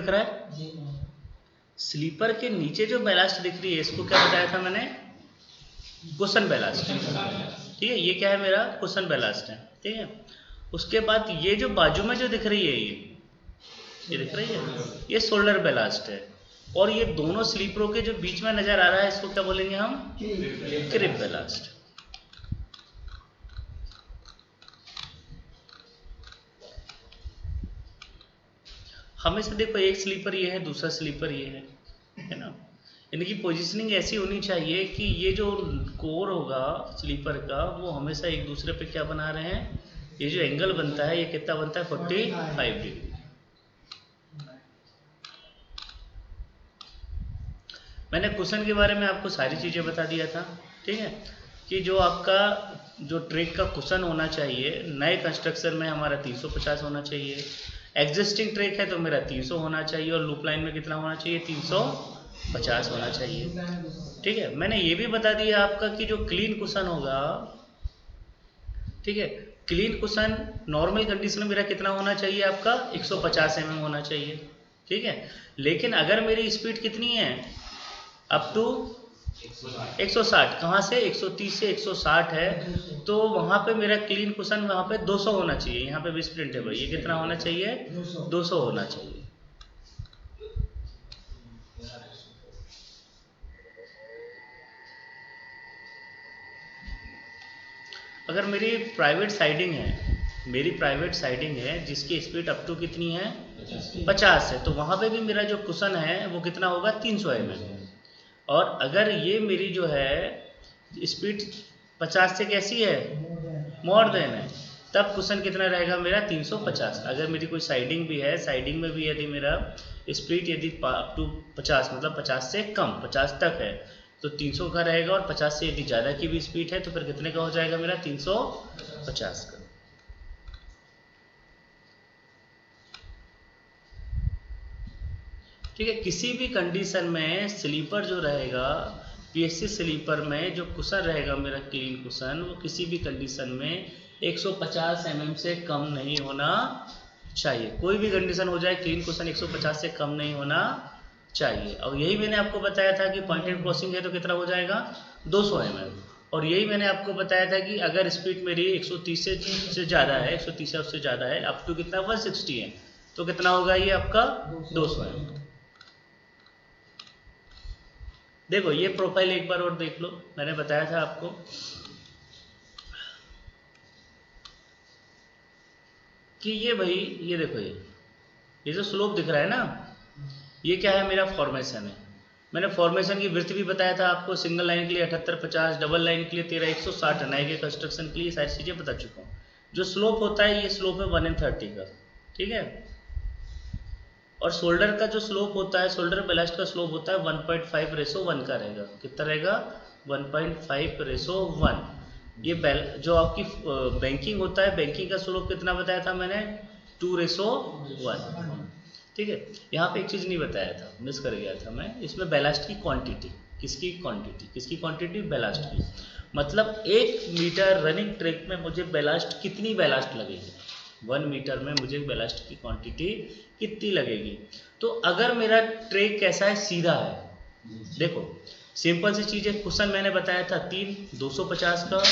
दिख रहा है? स्लीपर के नीचे जो बैलास्ट दिख रही है इसको क्या बताया था मैंने? Cushion ballast. ठीक है, ये क्या है मेरा? कुशन बैलास्ट है। ठीक है, उसके बाद ये जो बाजू में जो दिख रही है ये दिख रही है, ये शोल्डर बैलास्ट है। और ये दोनों स्लीपरों के जो बीच में नजर आ रहा है इसको क्या बोलेंगे हम? क्रिप बैलास्ट। हमेशा देखो एक स्लीपर ये है, दूसरा स्लीपर ये है ना। इनकी पोजीशनिंग ऐसी होनी चाहिए कि ये जो कोर होगा स्लीपर का वो हमेशा एक दूसरे पे क्या बना रहे हैं, ये जो एंगल बनता है ये कितना बनता है? 45 डिग्री। मैंने कुशन के बारे में आपको सारी चीज़ें बता दिया था। ठीक है, कि जो आपका जो ट्रेक का कुशन होना चाहिए नए कंस्ट्रक्शन में हमारा 350 होना चाहिए, एग्जिस्टिंग ट्रेक है तो मेरा 300 होना चाहिए, और लूप लाइन में कितना होना चाहिए? 350 होना चाहिए। ठीक है, मैंने ये भी बता दिया आपका कि जो क्लीन कुशन होगा, ठीक है, क्लीन कुशन नॉर्मल कंडीशन में मेरा कितना होना चाहिए? आपका 150 mm होना चाहिए। ठीक है, लेकिन अगर मेरी स्पीड कितनी है? अप टू 160, कहाँ से? 130 से 160 है, तो वहाँ पे मेरा क्लीन कुशन वहाँ पे 200 होना चाहिए। यहाँ पे भी स्प्रिंट है भाई, ये कितना होना चाहिए? 200 होना चाहिए। अगर मेरी प्राइवेट साइडिंग है जिसकी स्पीड अप टू कितनी है? 50 है, तो वहाँ पे भी मेरा जो कुशन है वो कितना होगा? 300 mm। और अगर ये मेरी जो है स्पीड 50 से कैसी है? मोर देन है, तब कुशन कितना रहेगा मेरा? 350। अगर मेरी कोई साइडिंग भी है, साइडिंग में भी यदि मेरा स्पीड यदि अप टू 50 मतलब 50 से कम 50 तक है तो 300 का रहेगा, और 50 से यदि ज़्यादा की भी स्पीड है तो फिर कितने का हो जाएगा मेरा? 350 का। ठीक है, किसी भी कंडीशन में स्लीपर जो रहेगा, पीएससी स्लीपर में जो कुशन रहेगा मेरा क्लीन कुशन, वो किसी भी कंडीशन में 150 mm से कम नहीं होना चाहिए। कोई भी कंडीशन हो जाए क्लीन कुशन 150 से कम नहीं होना चाहिए। और यही मैंने आपको बताया था कि पॉइंटेड क्रॉसिंग है तो कितना हो जाएगा? 200 mm। और यही मैंने आपको बताया था कि अगर स्पीड मेरी 130 से ज़्यादा है, 130 से उससे ज़्यादा है, अप टू कितना? 160 है, तो कितना होगा ये आपका? 200 mm। देखो ये प्रोफाइल एक बार और देख लो, मैंने बताया था आपको कि ये भाई ये देखो ये जो स्लोप दिख रहा है ना, ये क्या है? मेरा फॉर्मेशन है। मैंने फॉर्मेशन की विड्थ भी बताया था आपको, सिंगल लाइन के लिए 78-50, डबल लाइन के लिए 13-160, नए के कंस्ट्रक्शन के लिए सारी चीज़ें बता चुका हूँ। जो स्लोप होता है ये स्लोप है 1/30 का। ठीक है, और शोल्डर का जो स्लोप होता है, शोल्डर बैलास्ट का स्लोप होता है 1.5:1 का रहेगा। कितना रहेगा? 1.5:1। ये जो आपकी बैंकिंग होता है, बैंकिंग का स्लोप कितना बताया था मैंने? 2:1। ठीक है, यहाँ पे एक चीज़ नहीं बताया था, मिस कर गया था मैं, इसमें बैलास्ट की क्वांटिटी। किसकी क्वांटिटी? बैलास्ट की। मतलब 1 मीटर रनिंग ट्रैक में मुझे बैलास्ट कितनी बैलास्ट लगेगी? 1 मीटर में मुझे बैलास्ट की क्वांटिटी कितनी लगेगी? तो अगर मेरा ट्रैक कैसा है? सीधा है। देखो सिंपल सी चीज़ है, कुशन मैंने बताया था 3, 250 का,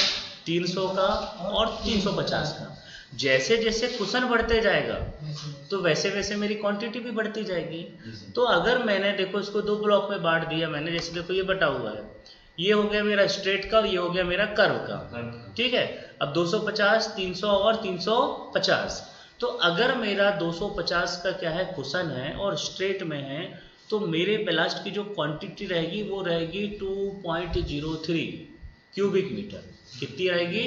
300 का और 350 का। जैसे जैसे कुशन बढ़ते जाएगा तो वैसे वैसे मेरी क्वांटिटी भी बढ़ती जाएगी। तो अगर मैंने देखो इसको 2 ब्लॉक में बांट दिया मैंने, जैसे देखो ये बटा हुआ है, ये हो गया मेरा स्ट्रेट का और ये हो गया मेरा कर्व का। ठीक है, अब 250, 300 और 350। तो अगर मेरा 250 का क्या है? कुशन है और स्ट्रेट में है, तो मेरे बैलास्ट की जो क्वांटिटी रहेगी वो रहेगी 2.03 क्यूबिक मीटर। कितनी रहेगी?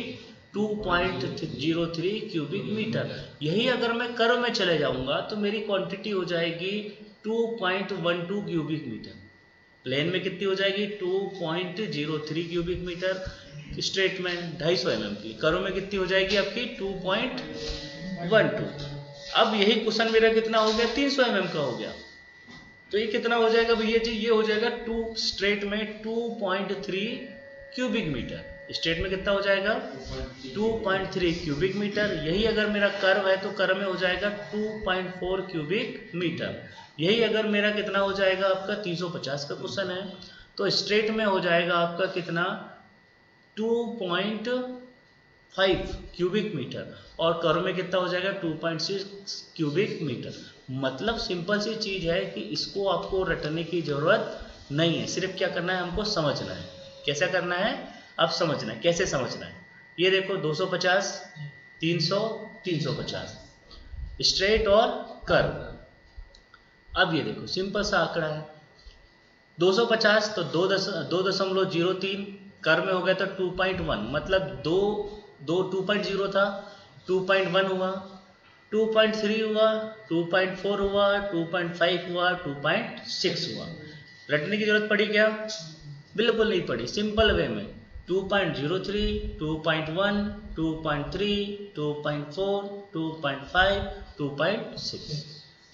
2.03 क्यूबिक मीटर। यही अगर मैं कर्व में चले जाऊंगा तो मेरी क्वांटिटी हो जाएगी 2.12 क्यूबिक मीटर। प्लेन में कितनी हो जाएगी? 2.03 क्यूबिक मीटर स्ट्रेट में 250 mm की। कर्व में कितनी हो जाएगी आपकी? 2.12। अब यही कुशन मेरा कितना हो गया? 300 mm का हो गया। तो ये कितना हो जाएगा भैया जी? ये हो जाएगा स्ट्रेट में 2.3 क्यूबिक मीटर। स्ट्रेट में कितना हो जाएगा 2.3 क्यूबिक मीटर। यही अगर मेरा कर्व है तो कर्व में हो जाएगा 2.4 क्यूबिक मीटर। यही अगर मेरा कितना हो जाएगा आपका 350 का क्वेश्चन है तो स्ट्रेट में हो जाएगा आपका कितना 2.5 क्यूबिक मीटर और कर्व में कितना हो जाएगा 2.6 क्यूबिक मीटर। मतलब सिंपल सी चीज है कि इसको आपको रटने की जरूरत नहीं है, सिर्फ क्या करना है हमको समझना है। कैसा करना है अब समझना है, कैसे समझना है। ये देखो 250 300 350 स्ट्रेट और कर्व। अब ये देखो सिंपल सा आंकड़ा है 250 तो 2.03 कर्व में हो गया तो 2.1 मतलब 2.0 था 2.1 हुआ 2.3 हुआ 2.4 हुआ 2.5 हुआ 2.6 हुआ। रटने की जरूरत पड़ी क्या? बिल्कुल नहीं पड़ी। सिंपल वे में 2.03 2.1 2.3 2.4 2.5 2.6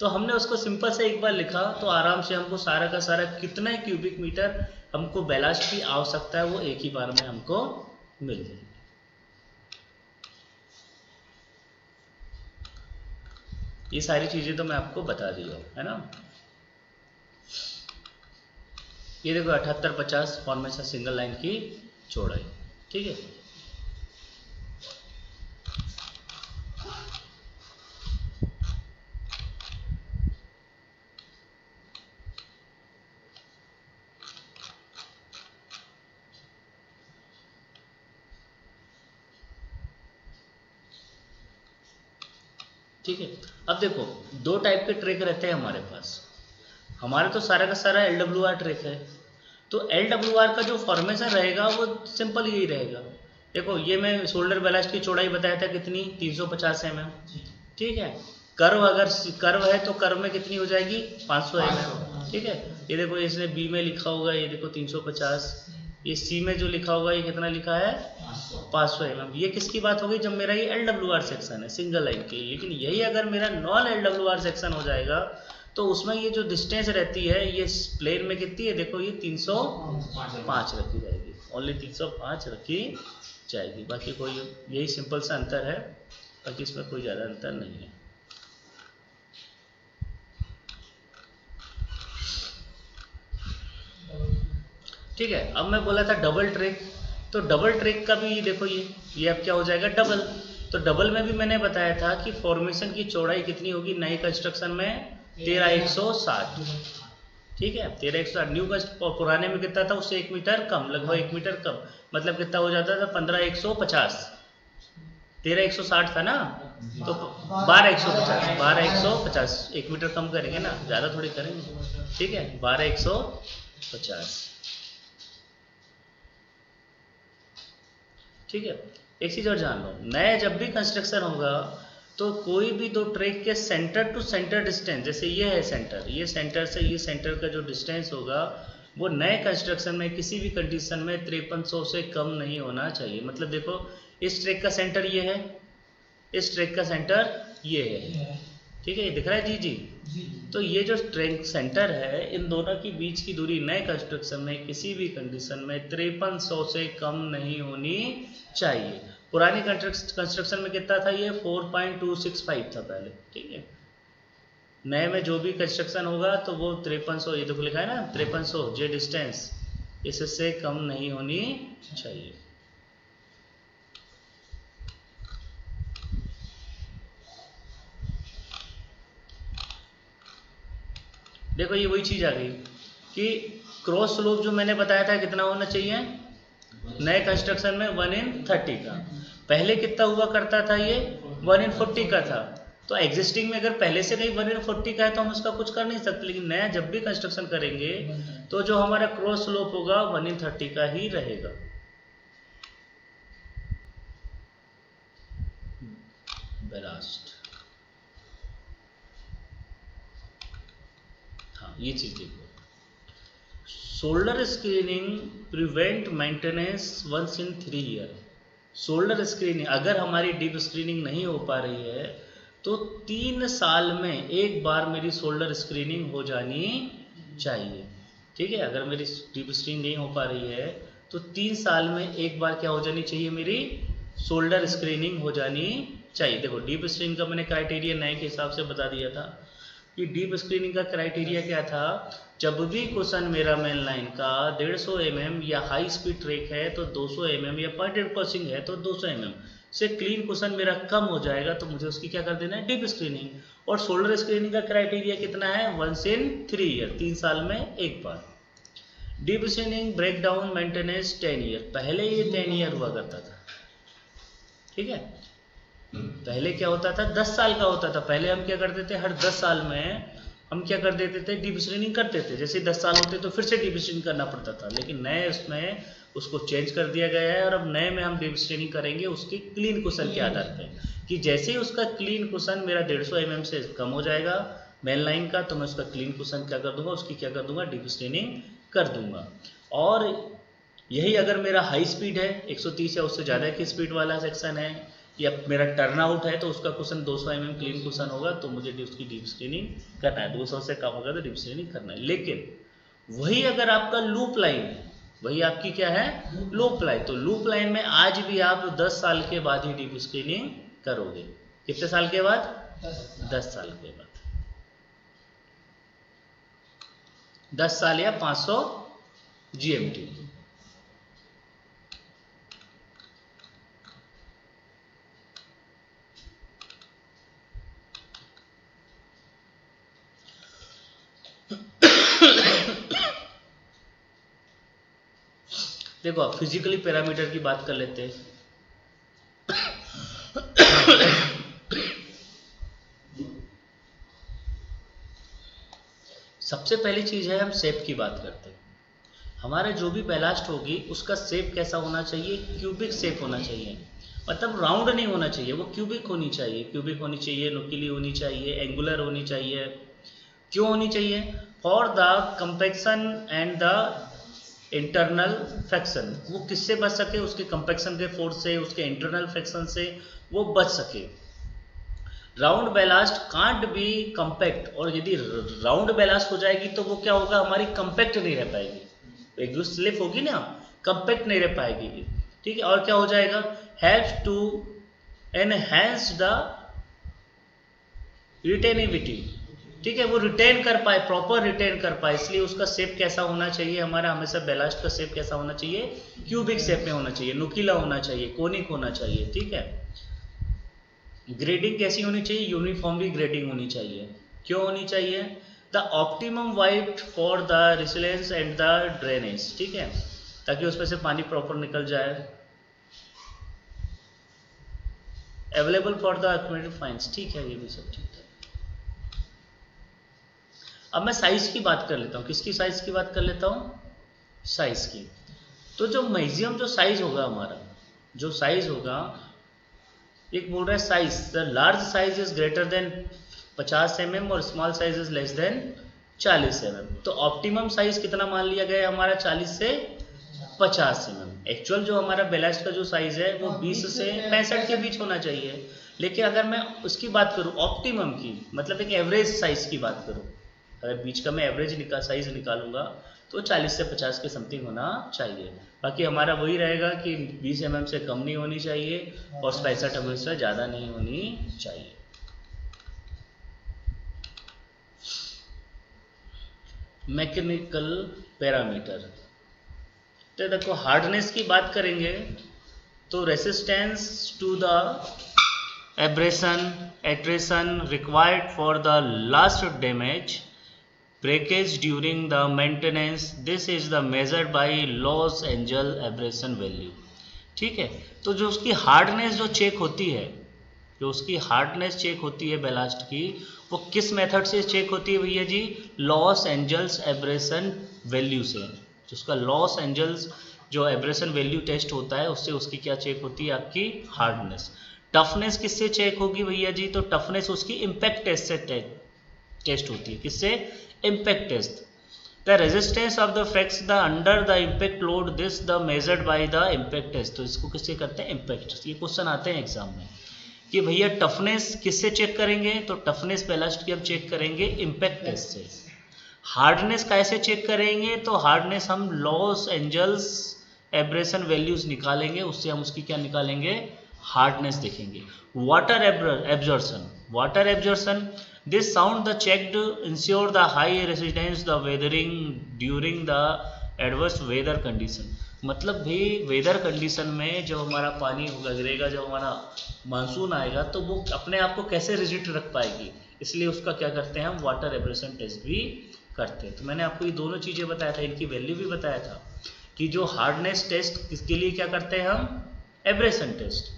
तो हमने उसको सिंपल से एक बार लिखा तो आराम से हमको सारा का सारा कितना क्यूबिक मीटर हमको बैलास्ट की आवश्यकता है वो एक ही बार में हमको मिल जाएगी। ये सारी चीजें तो मैं आपको बता दी हूँ, है ना। ये देखो 78-50 फॉर्मेशन सिंगल लाइन की चौड़ाई, ठीक है। ठीक है, अब देखो दो टाइप के ट्रैक रहते हैं हमारे पास। हमारा तो सारा का सारा LWR ट्रैक है तो LWR का जो फॉर्मेशन रहेगा वो सिंपल यही रहेगा। देखो ये मैं शोल्डर बैलास्ट की चौड़ाई बताया था कितनी 350 mm, ठीक है। कर्व अगर कर्व है तो कर्व में कितनी हो जाएगी 500 mm, ठीक है। ये देखो इसने बी में लिखा होगा ये देखो 350, ये सी में जो लिखा होगा ये कितना लिखा है 500 mm। ये किसकी बात हो गई जब मेरा ये LWR सेक्शन है सिंगल लाइन की। लेकिन यही अगर मेरा नॉन LWR सेक्शन हो जाएगा तो उसमें ये जो डिस्टेंस रहती है ये प्लेन में कितनी है देखो ये 305 रखी जाएगी, ओनली 305 रखी जाएगी। बाकी कोई यही सिंपल सा अंतर है, बाकी इसमें कोई ज़्यादा अंतर नहीं है। ठीक है, अब मैं बोला था डबल ट्रैक, तो डबल ट्रैक का भी देखो ये अब क्या हो जाएगा डबल। तो डबल में भी मैंने बताया था कि फॉर्मेशन की चौड़ाई कितनी होगी नए कंस्ट्रक्शन में 13,160, ठीक है 13,160। न्यू पुराने में कितना था उससे 1 मीटर कम, लगभग 1 मीटर कम, मतलब कितना हो जाता था 15,150। 13,160 था ना तो 12,150 1 मीटर कम करेंगे ना, ज़्यादा थोड़ी करेंगे, ठीक है 12,150, ठीक है। एक चीज़ और जान लो, नया जब भी कंस्ट्रक्शन होगा तो कोई भी दो ट्रैक के सेंटर टू सेंटर डिस्टेंस, जैसे ये है सेंटर, ये सेंटर से ये सेंटर का जो डिस्टेंस होगा वो नए कंस्ट्रक्शन में किसी भी कंडीशन में 5300 से कम नहीं होना चाहिए। मतलब देखो इस ट्रैक का सेंटर ये है, इस ट्रैक का सेंटर ये है, ठीक है ये दिख रहा है जी। तो ये जो ट्रैक सेंटर है इन दोनों की बीच की दूरी नए कंस्ट्रक्शन में किसी भी कंडीशन में 5300 से कम नहीं होनी चाहिए। पुरानी कंस्ट्रक्शन में कितना था ये 4.265 था पहले, ठीक है। नए में जो भी कंस्ट्रक्शन होगा तो वो 5300, ये देखो लिखा है ना 5300 जे डिस्टेंस इससे कम नहीं होनी चाहिए। देखो ये वही चीज आ गई कि क्रॉस स्लोप जो मैंने बताया था कितना होना चाहिए नए कंस्ट्रक्शन में 1/30 का। पहले कितना हुआ करता था ये 1/40 का था। तो एग्जिस्टिंग में अगर पहले से कहीं 1/40 का है तो हम उसका कुछ कर नहीं सकते, लेकिन नया जब भी कंस्ट्रक्शन करेंगे तो जो हमारा क्रॉस स्लोप होगा 1/30 का ही रहेगा। बैलास्ट, हाँ ये चीज देखो, shoulder screening prevent maintenance once in 3 year. Shoulder screening अगर हमारी डीप स्क्रीनिंग नहीं हो पा रही है तो 3 साल में एक बार मेरी शोल्डर स्क्रीनिंग हो जानी चाहिए, ठीक है। अगर मेरी डीप स्क्रीनिंग नहीं हो पा रही है तो 3 साल में एक बार क्या हो जानी चाहिए, मेरी शोल्डर स्क्रीनिंग हो जानी चाहिए। देखो डीप स्क्रीनिंग का मैंने क्राइटेरिया नए के हिसाब से बता दिया था कि डीप स्क्रीनिंग का क्राइटेरिया क्या था, जब भी क्वेश्चन मेरा मेन लाइन का 150 mm या हाई स्पीड ट्रैक है तो 200 mm या पॉइंटेड क्रॉसिंग है तो 200 mm से क्लीन क्वेश्चन मेरा कम हो जाएगा तो मुझे उसकी क्या कर देना है, डीप स्क्रीनिंग। और शोल्डर स्क्रीनिंग का क्राइटेरिया कितना है, 1 in 3 year, 3 साल में एक बार। Deep screening break down maintenance 10 year, पहले ये 10 ईयर हुआ करता था, ठीक है। पहले क्या होता था, 10 साल का होता था। पहले हम क्या करते थे, हर 10 साल में हम क्या कर देते थे, डीप स्क्रीनिंग करते थे। जैसे 10 साल होते तो फिर से डीप स्क्रीनिंग करना पड़ता था, लेकिन नए उसमें उसको चेंज कर दिया गया है और अब नए में हम डीप स्क्रीनिंग करेंगे उसकी क्लीन क्वेश्चन के आधार पे, कि जैसे ही उसका क्लीन क्वेश्चन मेरा 150 mm से कम हो जाएगा मेन लाइन का, तो मैं उसका क्लीन क्वेश्चन क्या कर दूंगा, उसकी क्या कर दूंगा, डीप स्क्रीनिंग कर दूंगा। और यही अगर मेरा हाई स्पीड है, 130 या उससे ज़्यादा की स्पीड वाला सेक्शन है, या मेरा टर्न आउट है, तो उसका क्वेश्चन 200 mm क्लीन क्वेश्चन होगा तो मुझे उसकी डीप स्क्रीनिंग करना है। 200 से कम होगा तो डीप स्क्रीनिंग करना है। लेकिन वही अगर आपका लूप लाइन है, वही आपकी क्या है, लूप लाइन, तो लूप लाइन में आज भी आप 10 साल के बाद ही डीप स्क्रीनिंग करोगे। कितने साल के बाद, 10 साल के बाद, 10 साल या 500 GMT। देखो आप फिजिकली पैरामीटर की बात कर लेते हैं। सबसे पहली चीज है, हम शेप की बात करते हैं। हमारा जो भी बैलास्ट होगी उसका शेप कैसा होना चाहिए, क्यूबिक शेप होना चाहिए, मतलब राउंड नहीं होना चाहिए, वो क्यूबिक होनी चाहिए। क्यूबिक होनी चाहिए, नुकीली होनी चाहिए, एंगुलर होनी चाहिए। क्यों होनी चाहिए, for the compaction and the internal fraction, वो किससे बच सके, उसके कंपैक्शन के फोर्स से, उसके इंटरनल फ्रैक्शन से वो बच सके। Round ballast can't be compact, और यदि राउंड बैलास्ट हो जाएगी तो वो क्या होगा, हमारी कंपैक्ट नहीं रह पाएगी, एक दूसरे स्लिप होगी ना, कंपैक्ट नहीं रह पाएगी, ठीक है। और क्या हो जाएगा, हेल्प्स टू एनहेंस द रिटेनिविटी, ठीक है, वो रिटेन कर पाए, प्रॉपर रिटेन कर पाए। इसलिए उसका शेप कैसा होना चाहिए हमारा, हमेशा बैलास्ट का शेप कैसा होना चाहिए, क्यूबिक शेप में होना चाहिए, नुकीला होना चाहिए, कोनिक होना चाहिए, ठीक है। ग्रेडिंग कैसी होनी चाहिए, यूनिफॉर्मली ग्रेडिंग होनी चाहिए। क्यों होनी चाहिए, the optimum white for the resilience and the drainage, ठीक है, ताकि उसमें से पानी प्रॉपर निकल जाए। Available for the accumulated fines, ठीक है, ये भी सब ठीक है। अब मैं साइज की बात कर लेता हूँ, किसकी साइज की बात कर लेता हूँ, साइज की। तो जो मैक्सिमम जो साइज होगा हमारा, जो साइज होगा, एक बोल रहा है size, the large size is greater than 50 mm और small size is less than 40 mm। तो ऑप्टिमम साइज कितना मान लिया गया है हमारा, 40 से 50 mm। एक्चुअल जो हमारा बैलास्ट का जो साइज है वो 20 से 65 के बीच होना चाहिए। लेकिन अगर मैं उसकी बात करूँ ऑप्टिमम की, मतलब एक एवरेज साइज की बात करूँ, अगर बीच का मैं एवरेज साइज निकालूंगा तो 40 से 50 के समथिंग होना चाहिए। बाकी हमारा वही रहेगा कि 20 mm से कम नहीं होनी चाहिए और 65 mm से ज़्यादा नहीं होनी चाहिए। मैकेनिकल पैरामीटर, तो देखो हार्डनेस की बात करेंगे तो resistance to the abrasion attrition required for the last damage breakage during the maintenance, this is the measured by Los Angeles abrasion value, ठीक है। तो जो उसकी हार्डनेस जो चेक होती है, जो उसकी हार्डनेस चेक होती है बैलास्ट की, वो किस मेथड से चेक होती है भैया जी, लॉस एंजल्स एब्रेशन वैल्यू से। जो उसका लॉस एंजल्स जो एब्रेशन वैल्यू टेस्ट होता है उससे उसकी क्या चेक होती है, आपकी हार्डनेस। टफनेस किससे चेक होगी भैया जी, तो टफनेस उसकी इम्पैक्ट टेस्ट से टेस्ट होती है, किससे, impact test. The resistance of the fracks the under the impact load, this the measured by the impact test. तो इसको किससे करते हैं, इम्पैक्ट टेस्ट। ये क्वेश्चन आते हैं एग्जाम में कि भैया टफनेस किससे चेक करेंगे, तो टफनेस बैलास्ट की हम चेक करेंगे इम्पैक्ट टेस्ट से। हार्डनेस कैसे चेक करेंगे, तो हार्डनेस हम लॉस एंजल्स एब्रेशन वैल्यूज निकालेंगे, उससे हम उसकी क्या निकालेंगे, हार्डनेस देखेंगे। Water absorption, this sound the checked ensure the high resistance the weathering during the adverse weather condition. मतलब भी वेदर कंडीशन में जब हमारा पानी गिरेगा, जब हमारा मानसून आएगा, तो वो अपने आप को कैसे रिजिट रख पाएगी, इसलिए उसका क्या करते हैं हम, वाटर एब्रेशन टेस्ट भी करते हैं। तो मैंने आपको ये दोनों चीज़ें बताया था, इनकी वैल्यू भी बताया था कि जो हार्डनेस टेस्ट किसके लिए क्या करते हैं हम, एब्रेशन टेस्ट,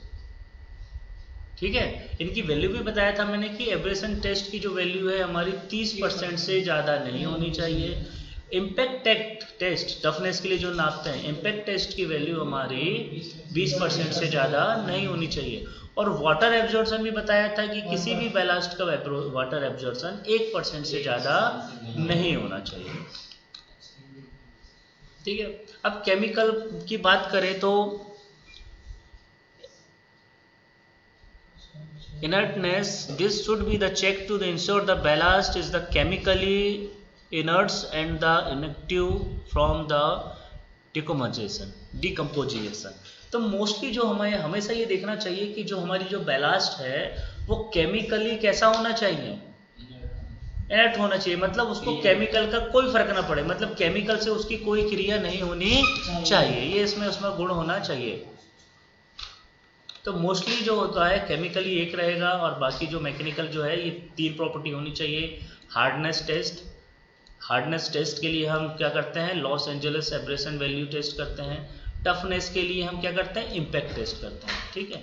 ठीक है। इनकी वैल्यू भी बताया था मैंने कि एब्रेशन टेस्ट की जो वैल्यू है हमारी 30% से ज़्यादा नहीं होनी चाहिए। इम्पैक्ट टेस्ट टफनेस के लिए जो नापते हैं, इम्पैक्ट टेस्ट की वैल्यू हमारी 20% से ज़्यादा नहीं होनी चाहिए। और वाटर एब्जॉर्प्शन भी बताया था कि किसी भी बैलास्ट का वाटर एब्जॉर्प्शन 1% से ज़्यादा नहीं होना चाहिए, ठीक है। अब केमिकल की बात करें तो inertness, this should be the check to ensure the ballast is the chemically inert and the inactive from the decomposition। तो मोस्टली जो हमें हमेशा ये देखना चाहिए कि जो हमारी जो बैलास्ट है वो केमिकली कैसा होना चाहिए, इनर्ट होना चाहिए। मतलब उसको केमिकल का कोई फर्क ना पड़े, मतलब केमिकल से उसकी कोई क्रिया नहीं होनी चाहिए, ये इसमें उसमें गुण होना चाहिए। तो मोस्टली जो होता है केमिकली एक रहेगा और बाकी जो मैकेनिकल जो है ये 3 प्रॉपर्टी होनी चाहिए। हार्डनेस टेस्ट के लिए हम क्या करते हैं, Los Angeles abrasion value test करते हैं। टफनेस के लिए हम क्या करते हैं, इम्पैक्ट टेस्ट करते हैं, ठीक है।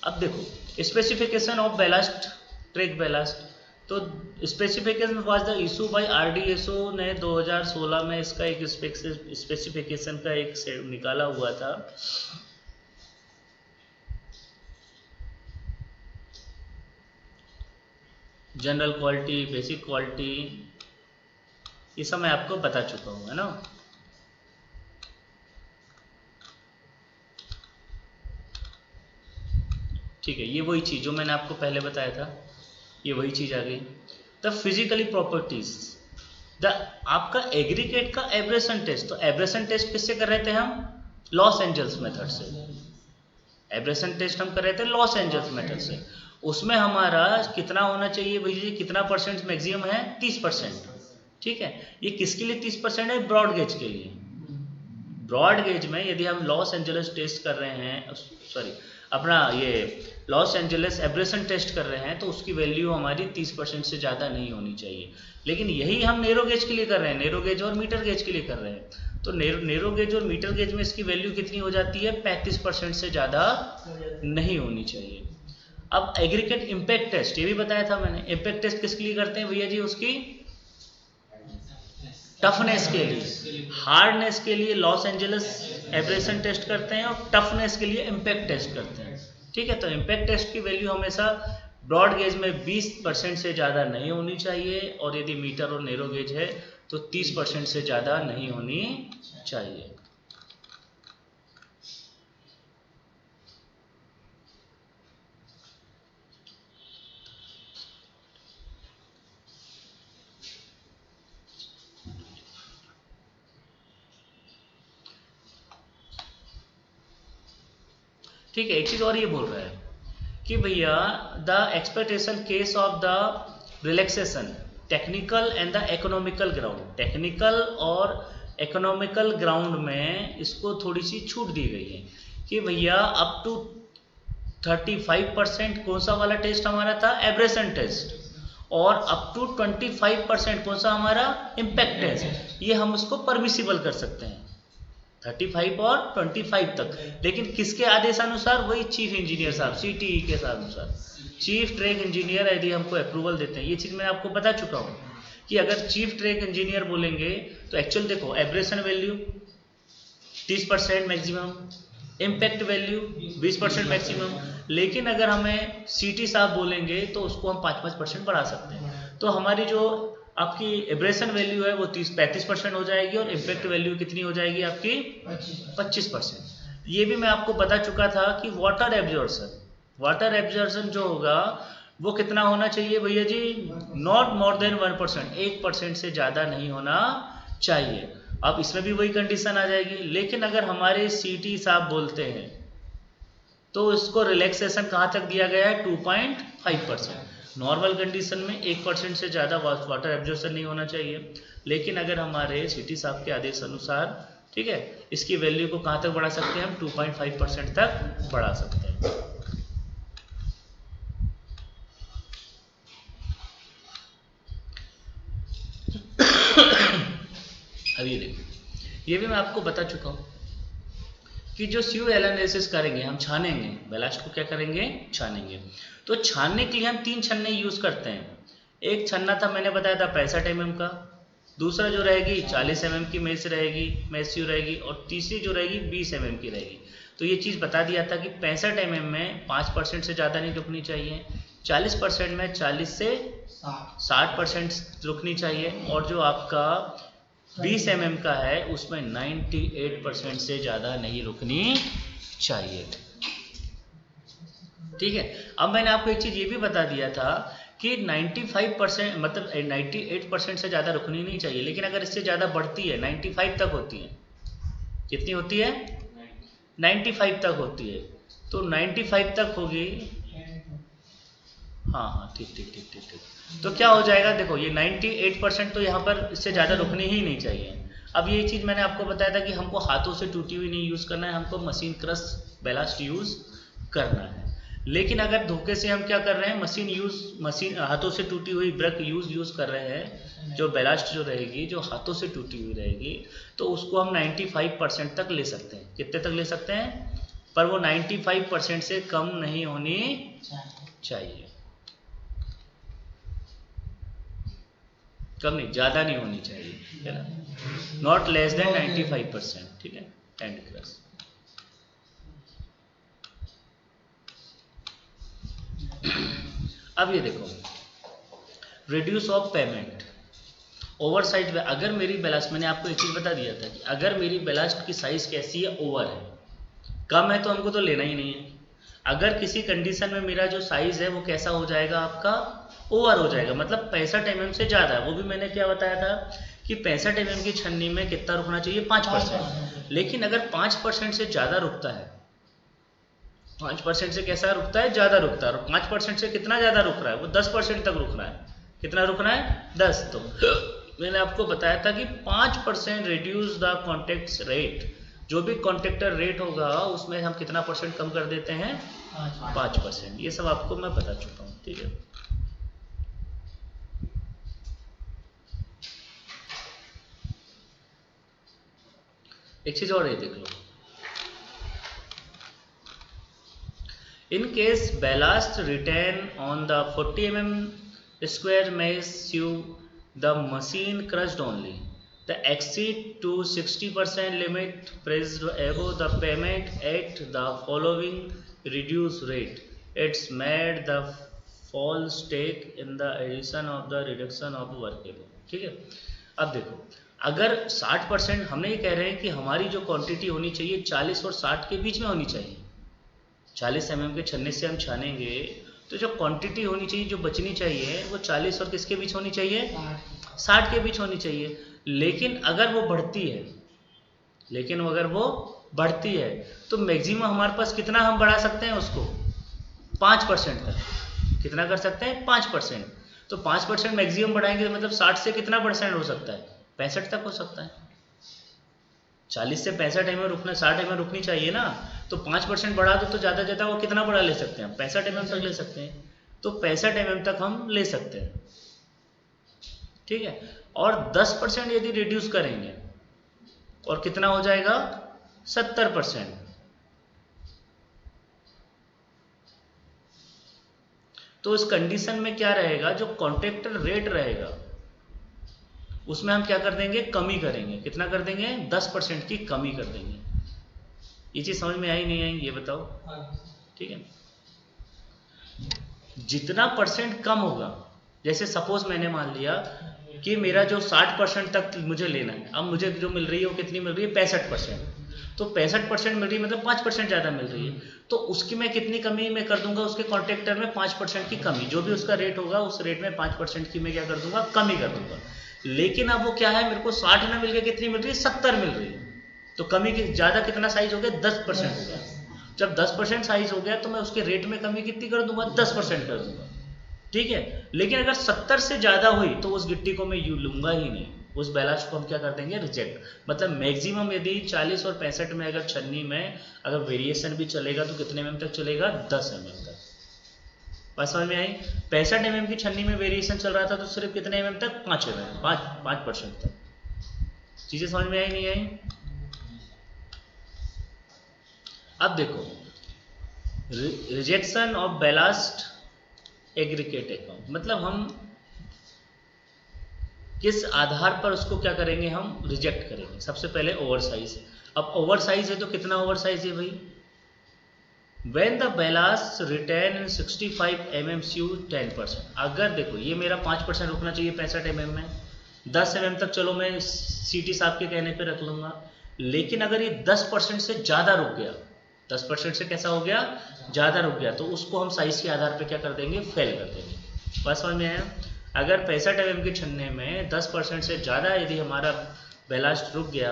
अब देखो specification of ballast, track ballast. तो specification was the issue by RDSO ने 2016 में इसका एक स्पेसिफिकेशन का एक सेट निकाला हुआ था। जनरल क्वालिटी, बेसिक क्वालिटी, ये सब मैं आपको बता चुका हूँ, है ना। ठीक है, ये वही चीज़ जो मैंने आपको पहले बताया था, ये वही चीज़ आ गई। द फिजिकली प्रॉपर्टीज, द आपका एग्रीगेट का एब्रेशन टेस्ट, तो एब्रेशन टेस्ट किससे कर रहे थे हम, लॉस एंजल्स मेथड से। एब्रेशन टेस्ट हम कर रहे थे लॉस एंजल्स मेथड से। उसमें हमारा कितना होना चाहिए भैया, कितना परसेंट मैक्सिमम है, 30%, ठीक है। ये किसके लिए 30% है, ब्रॉड गेज के लिए। ब्रॉड गेज में यदि हम लॉस एंजल्स टेस्ट कर रहे हैं, सॉरी अपना ये लॉस एंजल्स एब्रेशन टेस्ट कर रहे हैं, तो उसकी वैल्यू हमारी 30% से ज़्यादा नहीं होनी चाहिए। लेकिन यही हम नैरो गेज के लिए कर रहे हैं, नैरो गेज और मीटर गेज के लिए कर रहे हैं। तो नैरो गेज और मीटर गेज में इसकी वैल्यू कितनी हो जाती है, 35% से ज़्यादा नहीं होनी चाहिए। अब एग्रीगेट इम्पैक्ट टेस्ट, ये भी बताया था मैंने। इम्पैक्ट टेस्ट किसके लिए करते हैं भैया जी, उसकी टफनेस के लिए। हार्डनेस के लिए लॉस एंजल्स एब्रेशन टेस्ट करते हैं और टफनेस के लिए इम्पैक्ट टेस्ट करते हैं, ठीक है। तो इम्पैक्ट टेस्ट की वैल्यू हमेशा ब्रॉड गेज में 20% से ज़्यादा नहीं होनी चाहिए, और यदि मीटर और नैरो गेज है तो 30% से ज़्यादा नहीं होनी चाहिए। ठीक है, एक चीज़ और ये बोल रहा है कि भैया the expectation case of the relaxation technical and the economical ground, technical और इकोनॉमिकल ग्राउंड में इसको थोड़ी सी छूट दी गई है कि भैया अप टू 35% कौन सा वाला टेस्ट हमारा था, एब्रेशन टेस्ट, और अप टू 25% कौन सा हमारा, इम्पैक्ट टेस्ट। ये हम उसको परमिसिबल कर सकते हैं 35 और 25 तक, लेकिन किसके आदेशानुसार, वही चीफ इंजीनियर साहब CTE के अनुसार, चीफ ट्रैक इंजीनियर यदि हमको अप्रूवल देते हैं। ये चीज़ मैं आपको बता चुका हूँ कि अगर चीफ ट्रैक इंजीनियर बोलेंगे तो एक्चुअल देखो abrasion value 30% maximum, impact value 20% maximum, लेकिन अगर हमें CT साहब बोलेंगे तो उसको हम 5-5% बढ़ा सकते हैं। तो हमारी जो आपकी एब्रेशन वैल्यू है वो 35% हो जाएगी और इम्पैक्ट वैल्यू कितनी हो जाएगी आपकी 25%। ये भी मैं आपको बता चुका था कि वाटर एब्जॉर्प्शन जो होगा वो कितना होना चाहिए भैया जी, नॉट मोर देन 1%, 1% से ज़्यादा नहीं होना चाहिए। अब इसमें भी वही कंडीशन आ जाएगी, लेकिन अगर हमारे सीटी साहब बोलते हैं तो इसको रिलैक्सेशन कहाँ तक दिया गया है, 2.5%। नॉर्मल कंडीशन में 1% से ज़्यादा वाटर एब्जॉर्प्शन नहीं होना चाहिए, लेकिन अगर हमारे सीटी साहब के आदेश अनुसार, ठीक है, इसकी वैल्यू को कहाँ तक बढ़ा सकते हैं हम, 2.5% तक बढ़ा सकते हैं। अब ये देखो, ये भी मैं आपको बता चुका हूँ कि जो सीयू एनालिसिस करेंगे हम, छानेंगे बैलास्ट को, क्या करेंगे, छानेंगे। तो छानने के लिए हम 3 छन्ने यूज़ करते हैं। एक छन्ना था मैंने बताया था 65 mm का, दूसरा जो रहेगी 40 mm की मैश रहेगी, मैश सीयू रहेगी, और तीसरी जो रहेगी 20 mm की रहेगी। तो ये चीज़ बता दिया था कि 65 mm में 5% से ज़्यादा नहीं रुकनी चाहिए, 40% में 40 से 60% रुकनी चाहिए, और जो आपका 20 mm का है उसमें 98% से ज़्यादा नहीं रुकनी चाहिए। ठीक है, अब मैंने आपको एक चीज़ ये भी बता दिया था कि 95% मतलब 98% से ज़्यादा रुकनी नहीं चाहिए, लेकिन अगर इससे ज़्यादा बढ़ती है 95 तक होती है, कितनी होती है, 95 तक होती है, तो 95 तक होगी, हाँ, ठीक ठीक ठीक ठीक ठीक। तो क्या हो जाएगा, देखो ये 98% तो यहाँ पर इससे ज़्यादा रुकनी ही नहीं चाहिए। अब ये चीज़ मैंने आपको बताया था कि हमको हाथों से टूटी हुई नहीं यूज़ करना है, हमको मशीन क्रश बैलास्ट यूज़ करना है। लेकिन अगर धोखे से हम क्या कर रहे हैं, मशीन हाथों से टूटी हुई ब्रक यूज़ कर रहे हैं, जो बैलास्ट जो रहेगी, जो हाथों से टूटी हुई रहेगी, तो उसको हम 95% तक ले सकते हैं। कितने तक ले सकते हैं, पर वो 95% से कम नहीं होनी चाहिए, कम नहीं, ज़्यादा नहीं होनी चाहिए, है ना, नॉट लेस देन 95%, ठीक है, एंड क्रश। अब ये देखो, reduce of payment over size. अगर मेरी बैलास्ट, मैंने आपको एक चीज़ बता दिया था कि अगर मेरी बैलास्ट की साइज कैसी है, ओवर है, कम है, तो हमको तो लेना ही नहीं है। अगर किसी कंडीशन में मेरा जो साइज है वो कैसा हो जाएगा, आपका ओवर हो जाएगा, मतलब 65 mm से ज़्यादा है, वो भी मैंने क्या बताया था कि 65 mm की छन्नी में कितना रुकना चाहिए, 5%। लेकिन अगर 5% से ज़्यादा रुकता है, 5% से कैसा रुकता है, ज़्यादा रुकता है, और 5% से कितना ज़्यादा रुक रहा है, वो 10% तक रुक रहा है। कितना रुक रहा है, 10। तो मैंने आपको बताया था कि 5% रिड्यूस द कॉन्टेक्ट रेट, जो भी कॉन्ट्रैक्टर रेट होगा उसमें हम कितना परसेंट कम कर देते हैं, 5%। ये सब आपको मैं बता चुका हूँ, ठीक है। एक चीज और ये देख लो, in case ballast retain on the 40 mm square mesh you the machine crushed only the exceed to 60% limit pressed above the payment at the following reduced rate, it's made the false take in the addition of the reduction of workable। ठीक है, अब देखो, अगर 60%, हमने ये कह रहे हैं कि हमारी जो क्वांटिटी होनी चाहिए 40 और 60 के बीच में होनी चाहिए। 40 mm के छन्ने से हम छानेंगे तो जो क्वांटिटी होनी चाहिए, जो बचनी चाहिए, वो 40 और किसके बीच होनी चाहिए, 60 के बीच होनी चाहिए। लेकिन अगर वो बढ़ती है तो मैक्सिमम हमारे पास कितना हम बढ़ा सकते हैं उसको, 5% तक। कितना कर सकते हैं, 5%। तो 5% मैक्सिमम बढ़ाएंगे तो मतलब 60 से कितना परसेंट हो सकता है, 65 तक हो सकता है। 40 से 65 mm रुकना, 60 mm रुकनी चाहिए ना, तो 5% बढ़ा दो तो ज़्यादा ज़्यादा वो कितना बढ़ा ले सकते हैं, 65 mm तक ले सकते हैं। तो 65 mm तक हम ले सकते हैं, ठीक है। और 10% यदि रिड्यूस करेंगे और कितना हो जाएगा, 70%। तो इस कंडीशन में क्या रहेगा, जो कॉन्ट्रैक्टर रेट रहेगा उसमें हम क्या कर देंगे, कमी करेंगे। कितना कर देंगे, 10% की कमी कर देंगे। ये चीज समझ में आई नहीं आई, ये बताओ, ठीक है। जितना परसेंट कम होगा, जैसे सपोज मैंने मान लिया कि मेरा जो 60% तक मुझे लेना है, अब मुझे जो मिल रही है वो कितनी मिल रही है, 65%। तो 65% मिल रही है, मतलब 5% ज़्यादा मिल रही है, तो उसकी मैं कितनी कमी मैं कर दूंगा, उसके कॉन्ट्रैक्टर में 5% की कमी, जो भी उसका रेट होगा उस रेट में 5% की मैं क्या कर दूंगा, कमी कर दूंगा। लेकिन अब वो क्या है, मेरे को 60 ना मिल के कितनी मिल रही है, 70 मिल रही है, तो कमी की ज़्यादा कितना साइज हो गया, 10% हो गया। जब 10% साइज हो गया तो मैं उसके रेट में कमी कितनी कर दूंगा, 10% कर दूंगा, ठीक है। लेकिन अगर 70 से ज़्यादा हुई तो उस गिट्टी को मैं यू लूंगा ही नहीं, उस बैलास्ट को हम क्या कर देंगे, रिजेक्ट। मतलब मैक्सिमम यदि 40 और 65 में अगर छन्नी में अगर वेरिएशन भी चलेगा तो कितने mm तक चलेगा, 10 mm तक। बात समझ में आई। 65 mm की छन्नी में वेरिएशन चल रहा था तो सिर्फ कितने mm तक, 5 mm, 5% तक। चीजें समझ में आई नहीं आई। अब देखो, rejection of ballast aggregate account, मतलब हम किस आधार पर उसको क्या करेंगे, हम रिजेक्ट करेंगे। सबसे पहले ओवर साइज। अब ओवर साइज है तो कितना ओवर साइज है भाई, When the ballast retain in 65 mmcu 10%। अगर देखो ये मेरा 5% रुकना चाहिए 65 mm में, 10 mm तक चलो मैं सीटी साहब के कहने पे रख लूंगा, लेकिन अगर ये 10% से ज़्यादा रुक गया, 10% से कैसा हो गया, ज़्यादा रुक गया, तो उसको हम साइज के आधार पे क्या कर देंगे, फेल कर देंगे। बात समझ में आया। अगर 65 mm के छन्ने में 10% से ज़्यादा यदि हमारा बैलास्ट रुक गया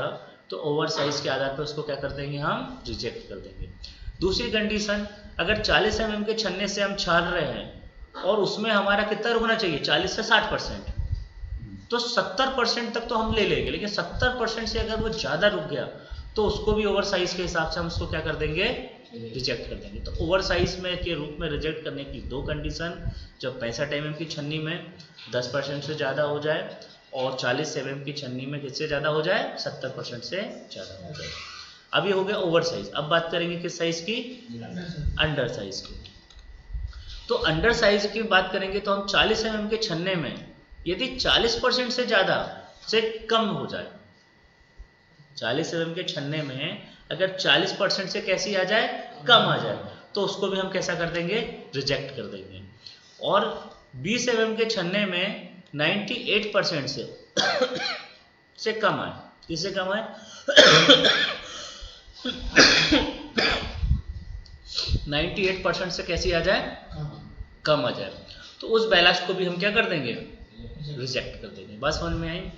तो ओवर साइज के आधार पर उसको क्या कर देंगे, हम रिजेक्ट कर देंगे। दूसरी कंडीशन, अगर 40 mm के छन्ने से हम छाल रहे हैं और उसमें हमारा कितना रुकना चाहिए, 40 से 60%, तो 70% तक तो हम ले लेंगे, लेकिन 70% से अगर वो ज़्यादा रुक गया तो उसको भी ओवर साइज के हिसाब से हम उसको क्या कर देंगे, रिजेक्ट कर देंगे। तो ओवर साइज में के रूप में रिजेक्ट करने की दो कंडीशन, जब 65 mm की छन्नी में 10% से ज़्यादा हो जाए और 40 mm की छन्नी में किससे ज़्यादा हो जाए, 70% से ज़्यादा हो जाए। अब ये हो गया ओवर साइज। अब बात करेंगे किस साइज की, अंडर साइज की। तो अंडर साइज की बात करेंगे तो हम 40 mm के छन्ने में यदि 40% से ज़्यादा से कम हो जाए, 40 mm के छन्ने में अगर 40% से कैसी आ जाए, कम आ जाए, तो उसको भी हम कैसा कर देंगे, रिजेक्ट कर देंगे। और 20 mm के छन्ने में 98% से कम आए, किससे कम आए 98% से कैसी आ जाए, कम आ जाए, तो उस बैलास्ट को भी हम क्या कर देंगे, रिजेक्ट कर देंगे। बात समझ में आई।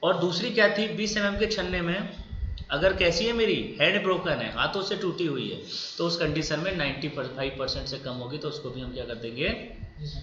और दूसरी क्या थी, 20 mm के छन्ने में अगर कैसी है, मेरी हेड ब्रोकन है, हाथों से टूटी हुई है, तो उस कंडीशन में 95% से कम होगी तो उसको भी हम क्या कर देंगे,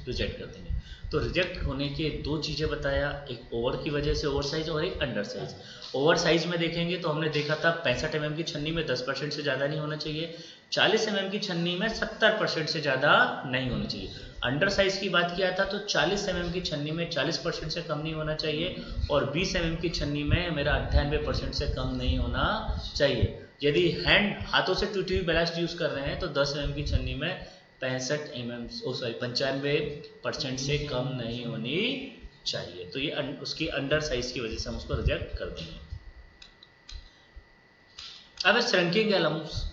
रिजेक्ट कर देंगे। तो रिजेक्ट होने के दो चीज़ें बताया, एक ओवर की वजह से ओवर साइज और एक अंडर साइज। ओवर साइज में देखेंगे तो हमने देखा था 65 mm की छन्नी में 10% से ज़्यादा नहीं होना चाहिए, 40 mm की छन्नी में 70% से ज़्यादा नहीं होना चाहिए। अंडर साइज की बात किया था तो 40 mm की छन्नी में 40% से कम नहीं होना चाहिए और 20 mm की छन्नी में मेरा 98% से कम नहीं होना चाहिए। यदि हाथों से टूटी हुई बैलास्ट यूज़ कर रहे हैं तो 10 mm की छन्नी में 95% से कम नहीं होनी चाहिए। तो ये उसकी अंडर साइज की वजह से हम उसको रिजेक्ट कर देंगे। अब श्रंकिंग अलाउंस,